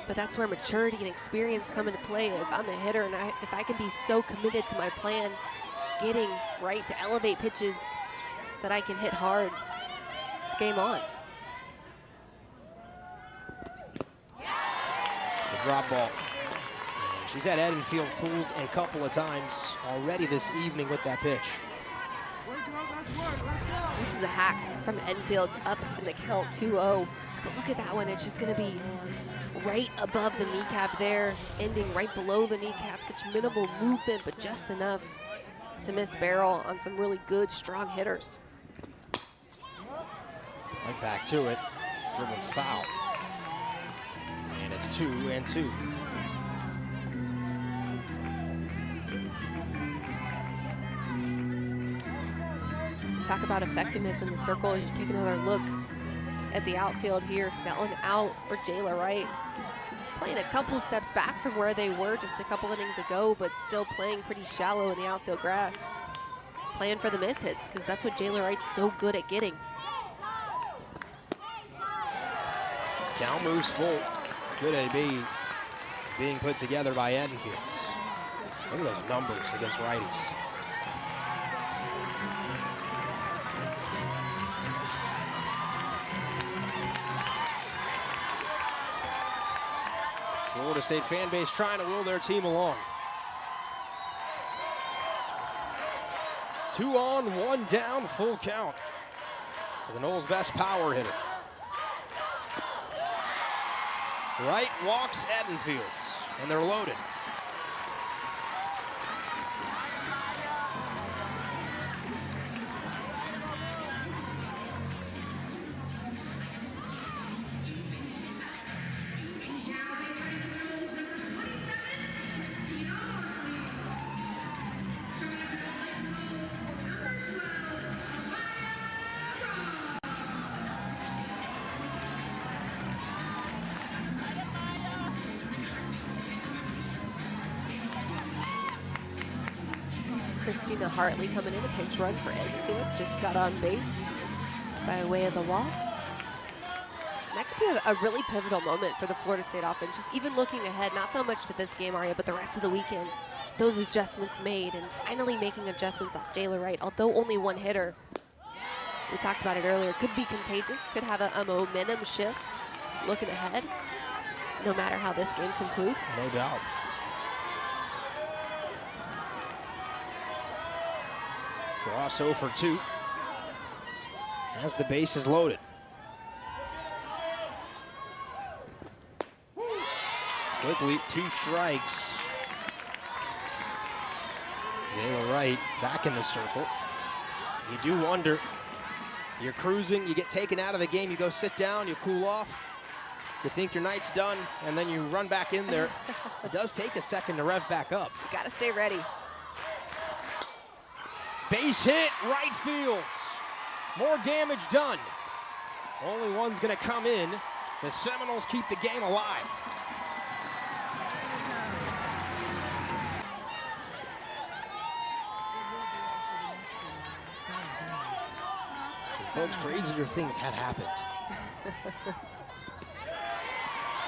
Speaker 2: But that's where maturity and experience come into play. If I'm a hitter and if I can be so committed to my plan, getting right to elevate pitches that I can hit hard, it's game on.
Speaker 1: drop ball. She's had Edenfield fooled a couple of times already this evening with that pitch.
Speaker 2: This is a hack from Enfield up in the count 2-0. But look at that one. It's just going to be right above the kneecap there, ending right below the kneecap. Such minimal movement, but just enough to miss barrel on some really good, strong hitters.
Speaker 1: Right back to it. Dribble foul. And it's 2-2.
Speaker 2: Talk about effectiveness in the circle as you take another look at the outfield here. Selling out for Jayla Wright. Playing a couple steps back from where they were just a couple innings ago, but still playing pretty shallow in the outfield grass. Playing for the miss hits, because that's what Jayla Wright's so good at getting.
Speaker 1: Down moves full. Good AB being put together by Edenfields. Look at those numbers against righties. Florida State fan base trying to will their team along. 2 on, 1 down, full count to the Noles' best power hitter. Wright walks Edenfields, and they're loaded.
Speaker 2: Christina Hartley coming in, a pinch run for Enfield. Just got on base by way of the wall. And that could be a really pivotal moment for the Florida State offense. Just even looking ahead, not so much to this game, Aria, but the rest of the weekend. Those adjustments made and finally making adjustments off Jayla Wright, although only one hitter. We talked about it earlier. Could be contagious, could have a momentum shift looking ahead, no matter how this game concludes.
Speaker 1: No doubt. Ross 0 for 2 as the base is loaded. Quickly, 2 strikes. Jayla Wright back in the circle. You do wonder, you're cruising, you get taken out of the game, you go sit down, you cool off, you think your night's done, and then you run back in there. It does take a second to rev back up.
Speaker 2: You gotta stay ready.
Speaker 1: Base hit, right fields. More damage done. Only one's gonna come in. The Seminoles keep the game alive. And folks, crazier things have happened.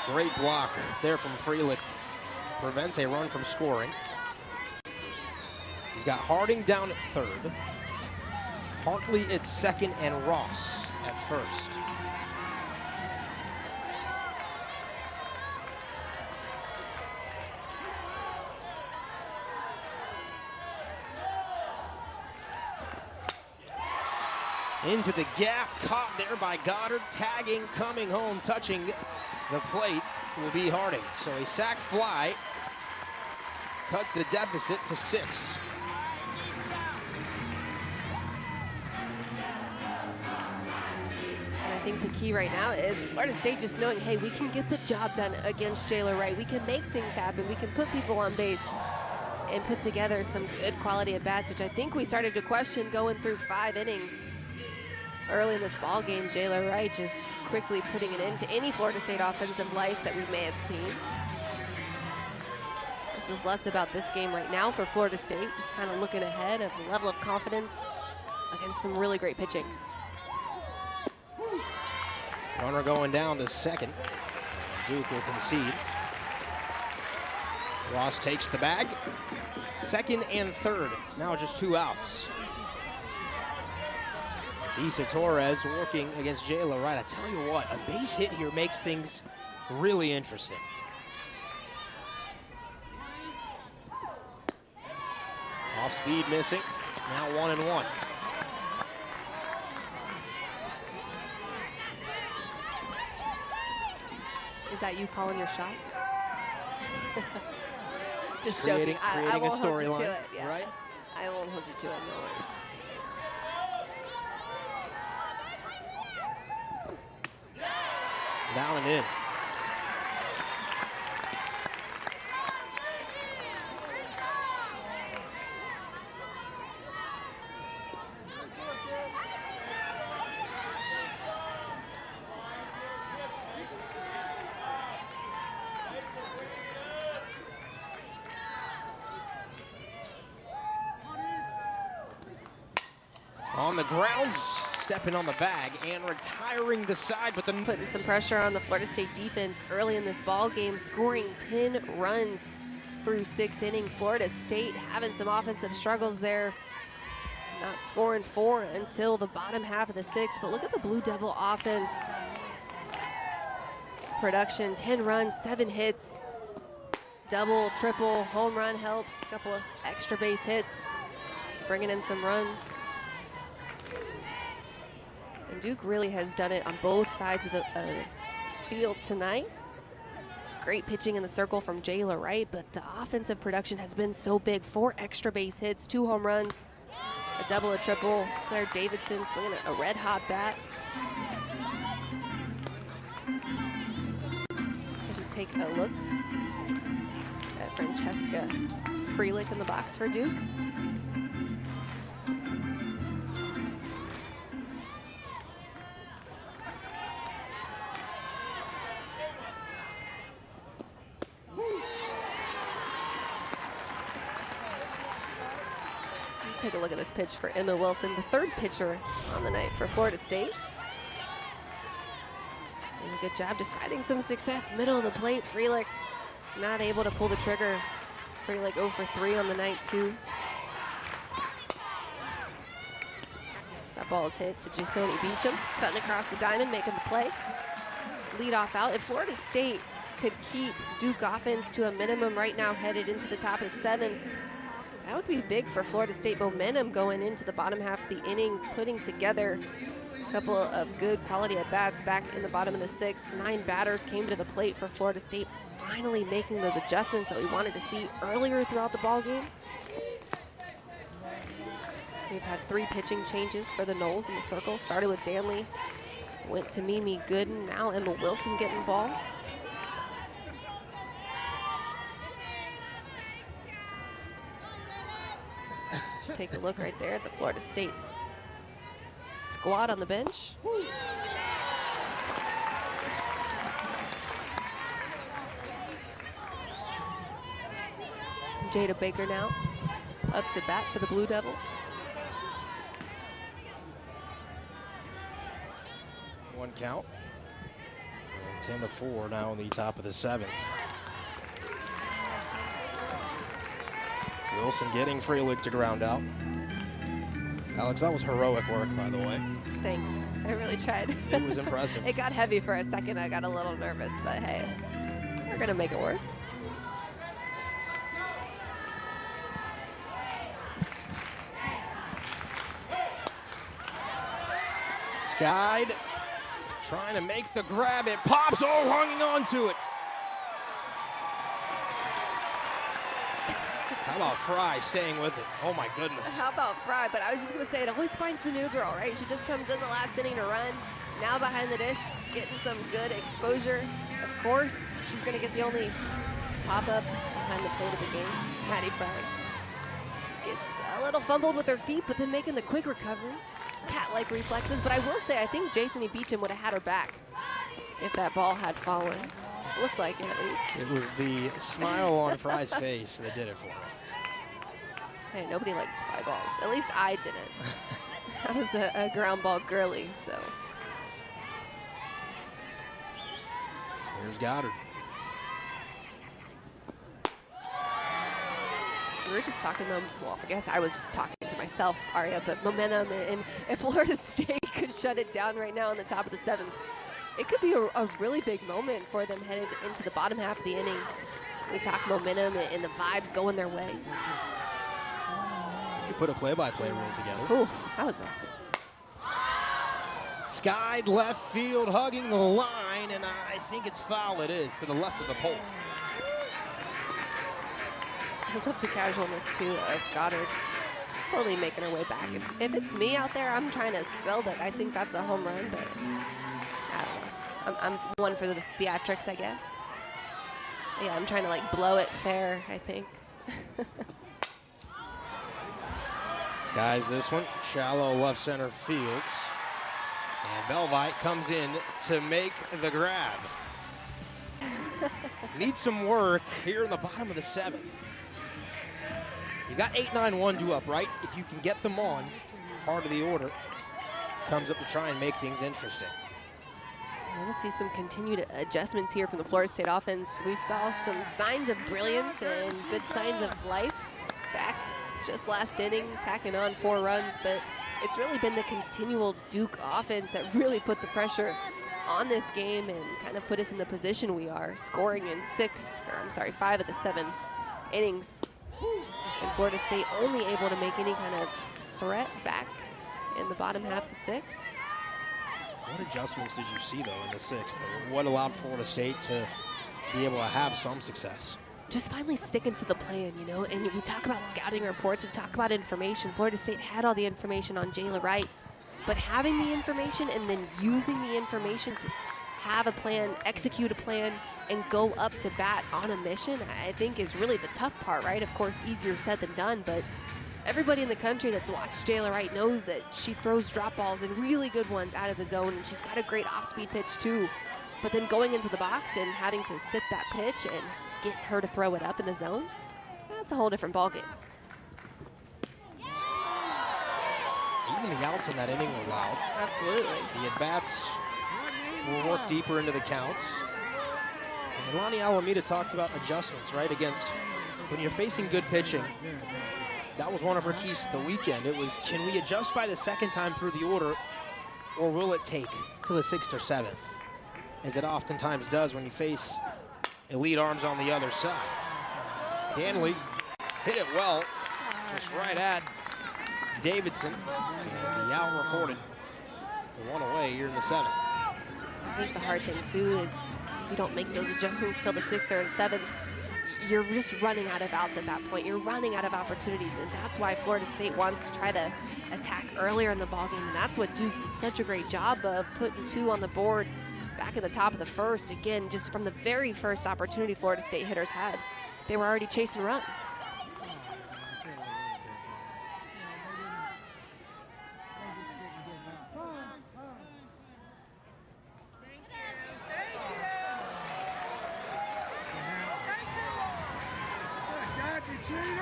Speaker 1: Great block there from Freelick. Prevents a run from scoring. You've got Harding down at third, Hartley at second, and Ross at first. Into the gap, caught there by Goddard, tagging, coming home, touching the plate will be Harding. So a sac fly cuts the deficit to 6.
Speaker 2: I think the key right now is Florida State just knowing, hey, we can get the job done against Jayla Wright. We can make things happen. We can put people on base and put together some good quality at bats, which I think we started to question going through 5 innings early in this ball game. Jayla Wright just quickly putting an end to any Florida State offensive life that we may have seen. This is less about this game right now for Florida State, just kind of looking ahead of the level of confidence against some really great pitching.
Speaker 1: Runner going down to second. Duke will concede. Ross takes the bag. Second and third, now just 2 outs. It's Issa Torres working against Jayla Wright. I tell you what, a base hit here makes things really interesting. Off speed missing. Now 1-1.
Speaker 2: Is that you calling your shot? Just
Speaker 1: Creating
Speaker 2: joking. I
Speaker 1: a
Speaker 2: won't hold you to
Speaker 1: storyline,
Speaker 2: it. Yeah.
Speaker 1: right?
Speaker 2: I won't hold you to it. No worries.
Speaker 1: Down and in. On the grounds, stepping on the bag and retiring the side, but then
Speaker 2: Putting some pressure on the Florida State defense early in this ball game, scoring 10 runs through 6 innings. Florida State having some offensive struggles there. Not scoring 4 until the bottom half of the 6th, but look at the Blue Devil offense. Production, 10 runs, 7 hits, double, triple, home run helps, a couple of extra base hits, bringing in some runs. And Duke really has done it on both sides of the field tonight. Great pitching in the circle from Jayla Wright, but the offensive production has been so big. 4 extra base hits, 2 home runs, a double, a triple. Claire Davidson swinging a red-hot bat. As you take a look at Francesca Freelick in the box for Duke. Take a look at this pitch for Emma Wilson, the 3rd pitcher on the night for Florida State. Doing a good job, just finding some success. Middle of the plate, Freelick not able to pull the trigger. Freelick 0 for 3 on the night too. So that ball is hit to Jasoni Beecham, cutting across the diamond, making the play. Lead off out. If Florida State could keep Duke offense to a minimum right now, headed into the top of 7, that would be big for Florida State momentum going into the bottom half of the inning, putting together a couple of good quality at-bats back in the bottom of the 6th. 9 batters came to the plate for Florida State, finally making those adjustments that we wanted to see earlier throughout the ball game. We've had 3 pitching changes for the Noles in the circle. Started with Danley, went to Mimi Gooden, now Emma Wilson getting the ball. Take a look right there at the Florida State squad on the bench. Jada Baker now up to bat for the Blue Devils.
Speaker 1: 1 count. And 10-4 now on the top of the 7th. Wilson getting Freelick to ground out. Alex, that was heroic work, by the way.
Speaker 2: Thanks. I really tried.
Speaker 1: It was impressive.
Speaker 2: It got heavy for a second. I got a little nervous, but hey, we're going to make it work.
Speaker 1: Skied, trying to make the grab. It pops. Oh, hanging on to it. How about Fry staying with it? Oh, my goodness.
Speaker 2: How about Fry? But I was just going to say, it always finds the new girl, right? She just comes in the last inning to run. Now behind the dish, getting some good exposure. Of course, she's going to get the only pop-up behind the plate of the game. Maddie Fry gets a little fumbled with her feet, but then making the quick recovery. Cat-like reflexes. But I will say, I think Jason Beecham would have had her back if that ball had fallen. Looked like it, at least.
Speaker 1: It was the smile on Fry's face that did it for her.
Speaker 2: Hey, nobody likes fly balls. At least I didn't. I was a ground ball girly, so.
Speaker 1: Here's Goddard.
Speaker 2: We were just talking, well, I guess I was talking to myself, Aria, but momentum, and if Florida State could shut it down right now on the top of the 7th, it could be a really big moment for them headed into the bottom half of the inning. We talk momentum and the vibes going their way.
Speaker 1: could put a play-by-play rule together.
Speaker 2: Oof, that was a...
Speaker 1: Skied left field, hugging the line, and I think it's foul. It is, to the left of the pole.
Speaker 2: I love the casualness, too, of Goddard slowly making her way back. If it's me out there, I'm trying to sell that. I think that's a home run, but I don't know. I'm one for the theatrics, I guess. Yeah, I'm trying to, like, blow it fair, I think.
Speaker 1: Skies this one, shallow left center fields. And Belvite comes in to make the grab. Needs some work here in the bottom of the 7th. You got 8, 9, 1 due up, right? If you can get them on, part of the order comes up to try and make things interesting.
Speaker 2: I want to see some continued adjustments here from the Florida State offense. We saw some signs of brilliance and good signs of life back just last inning, tacking on 4 runs, but it's really been the continual Duke offense that really put the pressure on this game and kind of put us in the position we are, scoring in 5 of the 7 innings. And Florida State only able to make any kind of threat back in the bottom half of the 6th.
Speaker 1: What adjustments did you see, though, in the 6th? What allowed Florida State to be able to have some success?
Speaker 2: Just finally sticking to the plan, you know, and we talk about scouting reports, we talk about information. Florida State had all the information on Jayla Wright, but having the information and then using the information to have a plan, execute a plan, and go up to bat on a mission, I think is really the tough part, right? Of course, easier said than done, but everybody in the country that's watched Jayla Wright knows that she throws drop balls and really good ones out of the zone, and she's got a great off-speed pitch too. But then going into the box and having to sit that pitch and get her to throw it up in the zone, that's a whole different ballgame.
Speaker 1: Even the outs in that inning were loud.
Speaker 2: Absolutely.
Speaker 1: The at-bats will work deeper into the counts. And Lonnie Alameda talked about adjustments, right? Against, when you're facing good pitching, that was one of her keys to the weekend. It was, can we adjust by the 2nd time through the order, or will it take to the 6th or 7th? As it oftentimes does when you face elite arms on the other side. Danley hit it well, just right at Davidson. And the out recorded. The 1 away here in the 7th.
Speaker 2: I think the hard thing too is you don't make those adjustments till the 6th or 7th. You're just running out of outs at that point. You're running out of opportunities, and that's why Florida State wants to try to attack earlier in the ballgame, and that's what Duke did such a great job of, putting 2 on the board back at the top of the 1st. Again, just from the very first opportunity Florida State hitters had, they were already chasing runs.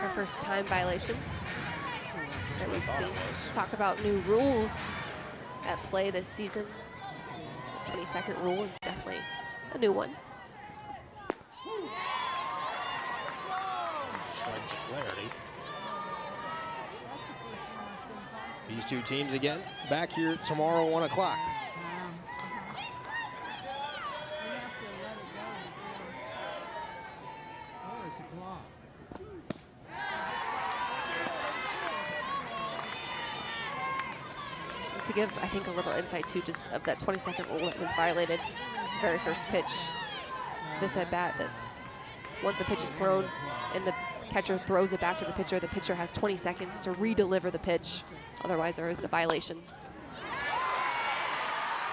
Speaker 2: Our first time violation that we've seen. Talk about new rules at play this season. 22nd rule is definitely a new one.
Speaker 1: Strike to Flaherty. These 2 teams again back here tomorrow, 1 o'clock.
Speaker 2: To give, I think, a little insight too, just of that 22nd rule that was violated, very first pitch, this at bat, that once a pitch is thrown and the catcher throws it back to the pitcher has 20 seconds to re-deliver the pitch. Otherwise, there is a violation.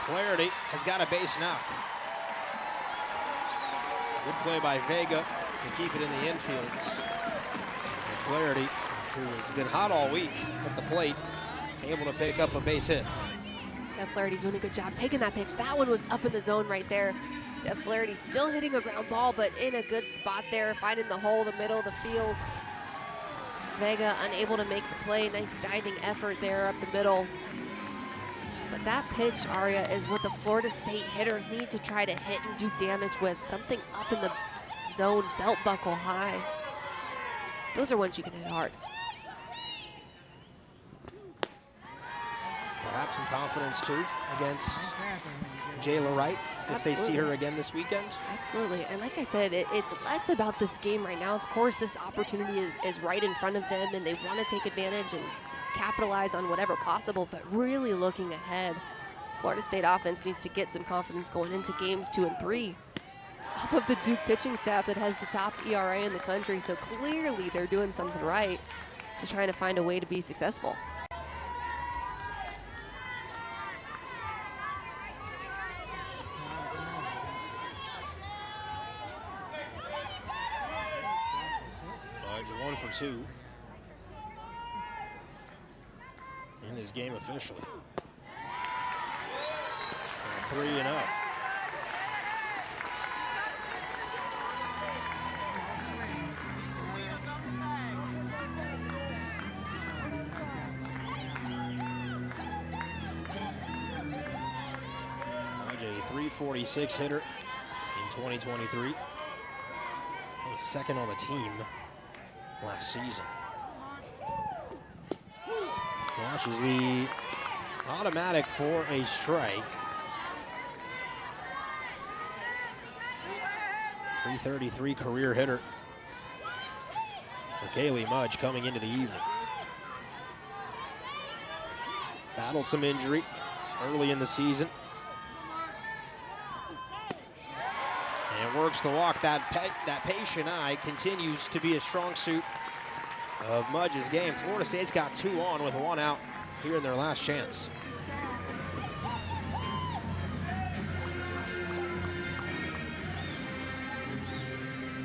Speaker 1: Flaherty has got a base now. Good play by Vega to keep it in the infields. And Flaherty, who has been hot all week at the plate, able to pick up a base hit.
Speaker 2: Dev Flaherty doing a good job taking that pitch. That one was up in the zone right there. Dev Flaherty still hitting a ground ball, but in a good spot there, finding the hole, the middle of the field. Vega unable to make the play. Nice diving effort there up the middle. But that pitch, Aria, is what the Florida State hitters need to try to hit and do damage with. Something up in the zone, belt buckle high. Those are ones you can hit hard.
Speaker 1: Perhaps some confidence too against Jayla Wright if they see her again this weekend.
Speaker 2: Absolutely, and like I said, it's less about this game right now. Of course, this opportunity is right in front of them, and they want to take advantage and capitalize on whatever possible, but really looking ahead, Florida State offense needs to get some confidence going into games 2 and 3 off of the Duke pitching staff that has the top ERA in the country, so clearly they're doing something right, just trying to find a way to be successful.
Speaker 1: Mudge 1 for 2 in this game officially. 3-0. A 346 hitter in 2023. He was second on the team last season. Watches the automatic for a strike. 333 career hitter for Kaylee Mudge coming into the evening. Battled some injury early in the season. And works the walk. That patient eye continues to be a strong suit of Mudge's game. Florida State's got 2 on with 1 out here in their last chance.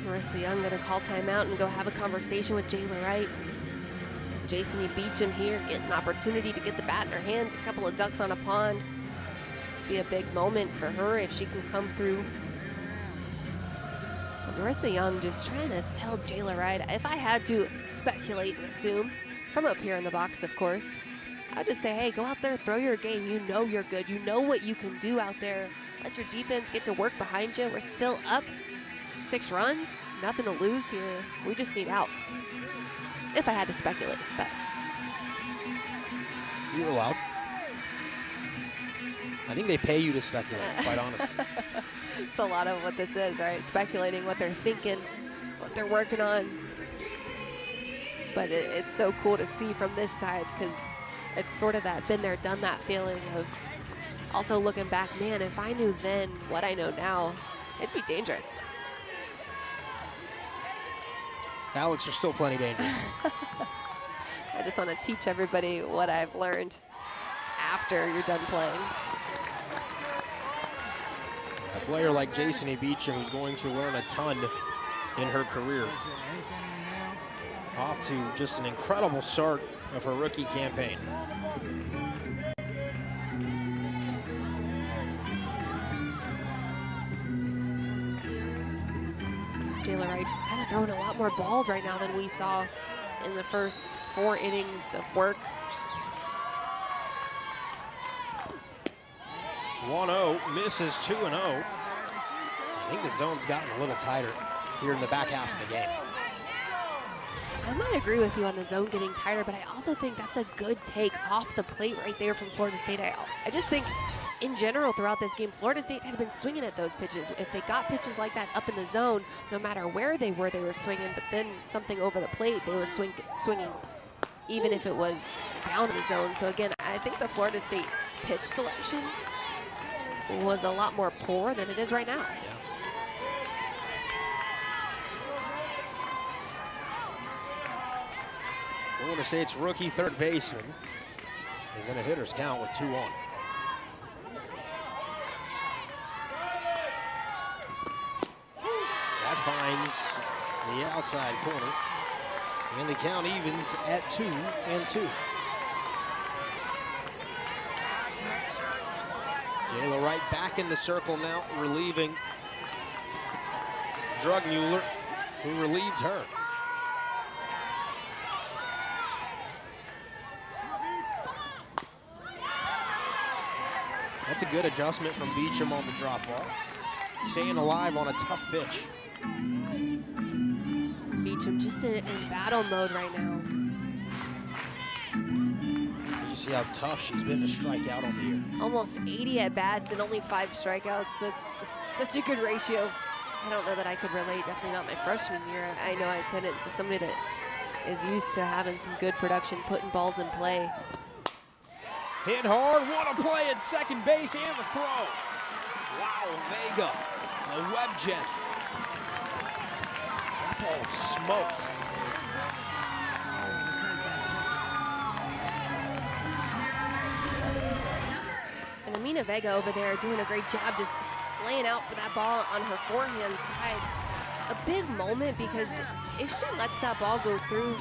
Speaker 2: Marissa Young gonna call timeout and go have a conversation with Jayla Wright. Jason Beecham here getting an opportunity to get the bat in her hands, a couple of ducks on a pond. Be a big moment for her if she can come through. Marissa Young just trying to tell Jayla Wright, if I had to speculate and assume, from up here in the box, of course, I'd just say, hey, go out there, throw your game. You know you're good. You know what you can do out there. Let your defense get to work behind you. We're still up 6 runs. Nothing to lose here. We just need outs. If I had to speculate, but.
Speaker 1: You're allowed. I think they pay you to speculate, quite honestly.
Speaker 2: It's a lot of what this is, right? Speculating what they're thinking, what they're working on. But it's so cool to see from this side because it's sort of that been there, done that feeling of also looking back, man, if I knew then what I know now, it'd be dangerous.
Speaker 1: Alex are still plenty dangerous.
Speaker 2: I just want to teach everybody what I've learned after you're done playing.
Speaker 1: A player like Jason Beecham who's going to learn a ton in her career. Off to just an incredible start of her rookie campaign.
Speaker 2: Jayla Wright just kind of throwing a lot more balls right now than we saw in the first 4 innings of work.
Speaker 1: 1-0, misses 2-0. I think the zone's gotten a little tighter here in the back half of the game.
Speaker 2: I might agree with you on the zone getting tighter, but I also think that's a good take off the plate right there from Florida State. I just think in general throughout this game, Florida State had been swinging at those pitches. If they got pitches like that up in the zone, no matter where they were swinging, but then something over the plate, they were swinging, even if it was down in the zone. So again, I think the Florida State pitch selection was a lot more poor than it is right now.
Speaker 1: Yeah. Florida State's rookie third baseman is in a hitter's count with 2 on. That finds the outside corner. And the count evens at 2-2. Jayla Wright back in the circle now, relieving Drugmuller, who relieved her. That's a good adjustment from Beecham on the drop ball. Staying alive on a tough pitch. Beecham
Speaker 2: just in battle mode right now.
Speaker 1: You See how tough she's been to strike out on the year.
Speaker 2: Almost 80 at bats and only 5 strikeouts. That's such a good ratio. I don't know that I could relate. Definitely not my freshman year. I know I couldn't. So somebody that is used to having some good production, putting balls in play.
Speaker 1: Hit hard, what a play at second base and the throw. Wow, Vega, a web jet. That ball smoked.
Speaker 2: And Amina Vega over there doing a great job just laying out for that ball on her forehand side. A big moment because if she lets that ball go through,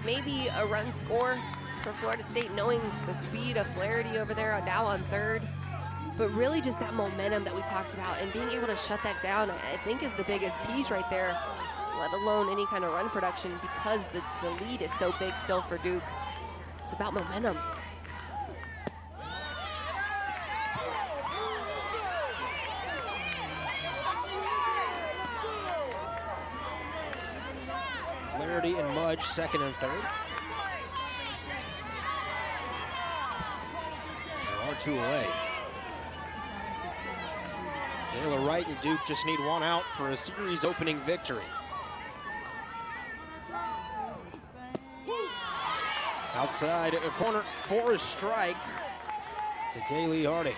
Speaker 2: maybe a run score for Florida State, knowing the speed of Flaherty over there now on third. But really just that momentum that we talked about and being able to shut that down, I think is the biggest piece right there, let alone any kind of run production because the lead is so big still for Duke. It's about momentum.
Speaker 1: Flaherty and Mudge, second and third. There are 2 away. Jayla Wright and Duke just need 1 out for a series opening victory. Outside a corner for a strike to Kaylee Harding.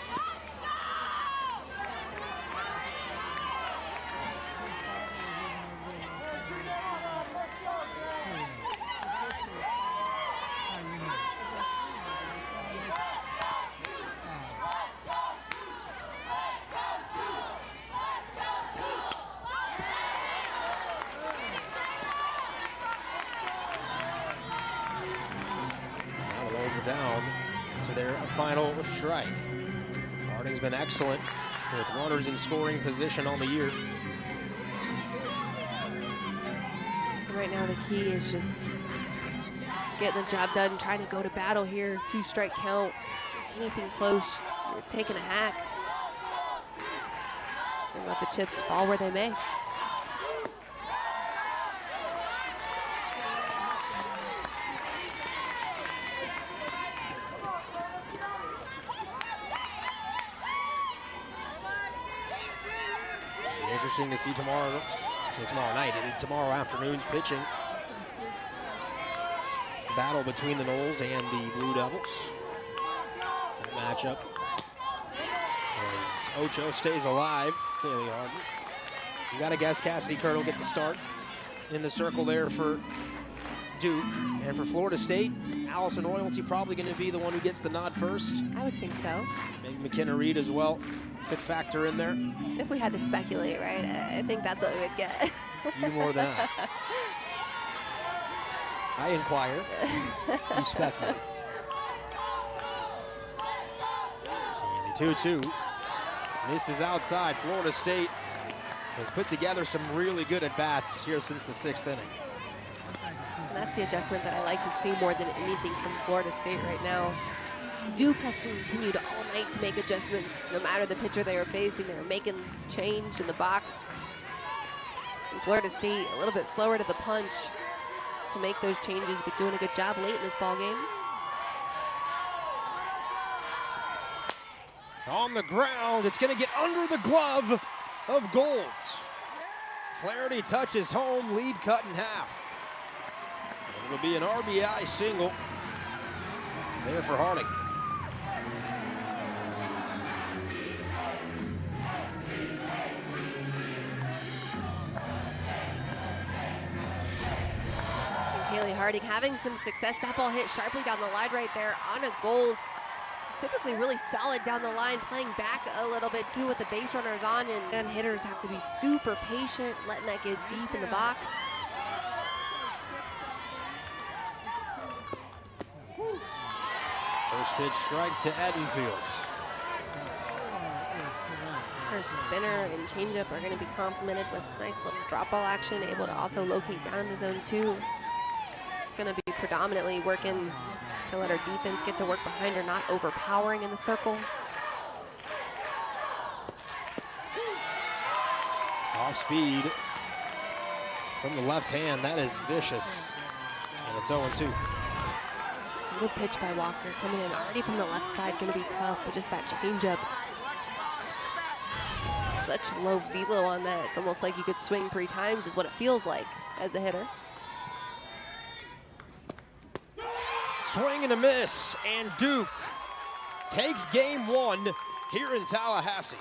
Speaker 1: Down to their final strike. Harding's been excellent with runners in scoring position on the year.
Speaker 2: Right now the key is just getting the job done, trying to go to battle here. 2-strike count, anything close, you're taking a hack. And let the chips fall where they may.
Speaker 1: Interesting to see tomorrow night, tomorrow afternoon's pitching battle between the Noles and the Blue Devils. That matchup as Ocho stays alive, Kaylee Harding. You gotta guess Cassidy Kurt will get the start in the circle there for Duke. And for Florida State, Allison Royalty probably gonna be the one who gets the nod first.
Speaker 2: I would think so.
Speaker 1: Maybe McKenna Reed as well could factor in there.
Speaker 2: If we had to speculate, right? I think that's what we would get.
Speaker 1: You more than I. I inquire. You speculate. And the 2-2. This is outside. Florida State has put together some really good at-bats here since the 6th inning.
Speaker 2: And that's the adjustment that I like to see more than anything from Florida State right now. Duke has continued all night to make adjustments. No matter the pitcher they are facing, they're making change in the box. And Florida State a little bit slower to the punch to make those changes, but doing a good job late in this ball game.
Speaker 1: On the ground, it's going to get under the glove of Golds. Flaherty touches home, lead cut in half. It'll be an RBI single there for Harding.
Speaker 2: Kaylee Harding having some success. That ball hit sharply down the line right there on a goal. Typically really solid down the line, playing back a little bit too with the base runners on, and hitters have to be super patient, letting that get deep in the box.
Speaker 1: First pitch strike to Edenfield.
Speaker 2: Her spinner and changeup are going to be complemented with nice little drop ball action, able to also locate down in the zone 2. It's going to be predominantly working to let her defense get to work behind her, not overpowering in the circle.
Speaker 1: Off speed from the left hand, that is vicious. And it's 0-2.
Speaker 2: Good pitch by Walker, coming in already from the left side, gonna be tough, but just that changeup. Such low velo on that. It's almost like you could swing 3 times is what it feels like as a hitter.
Speaker 1: Swing and a miss, and Duke takes game 1 here in Tallahassee.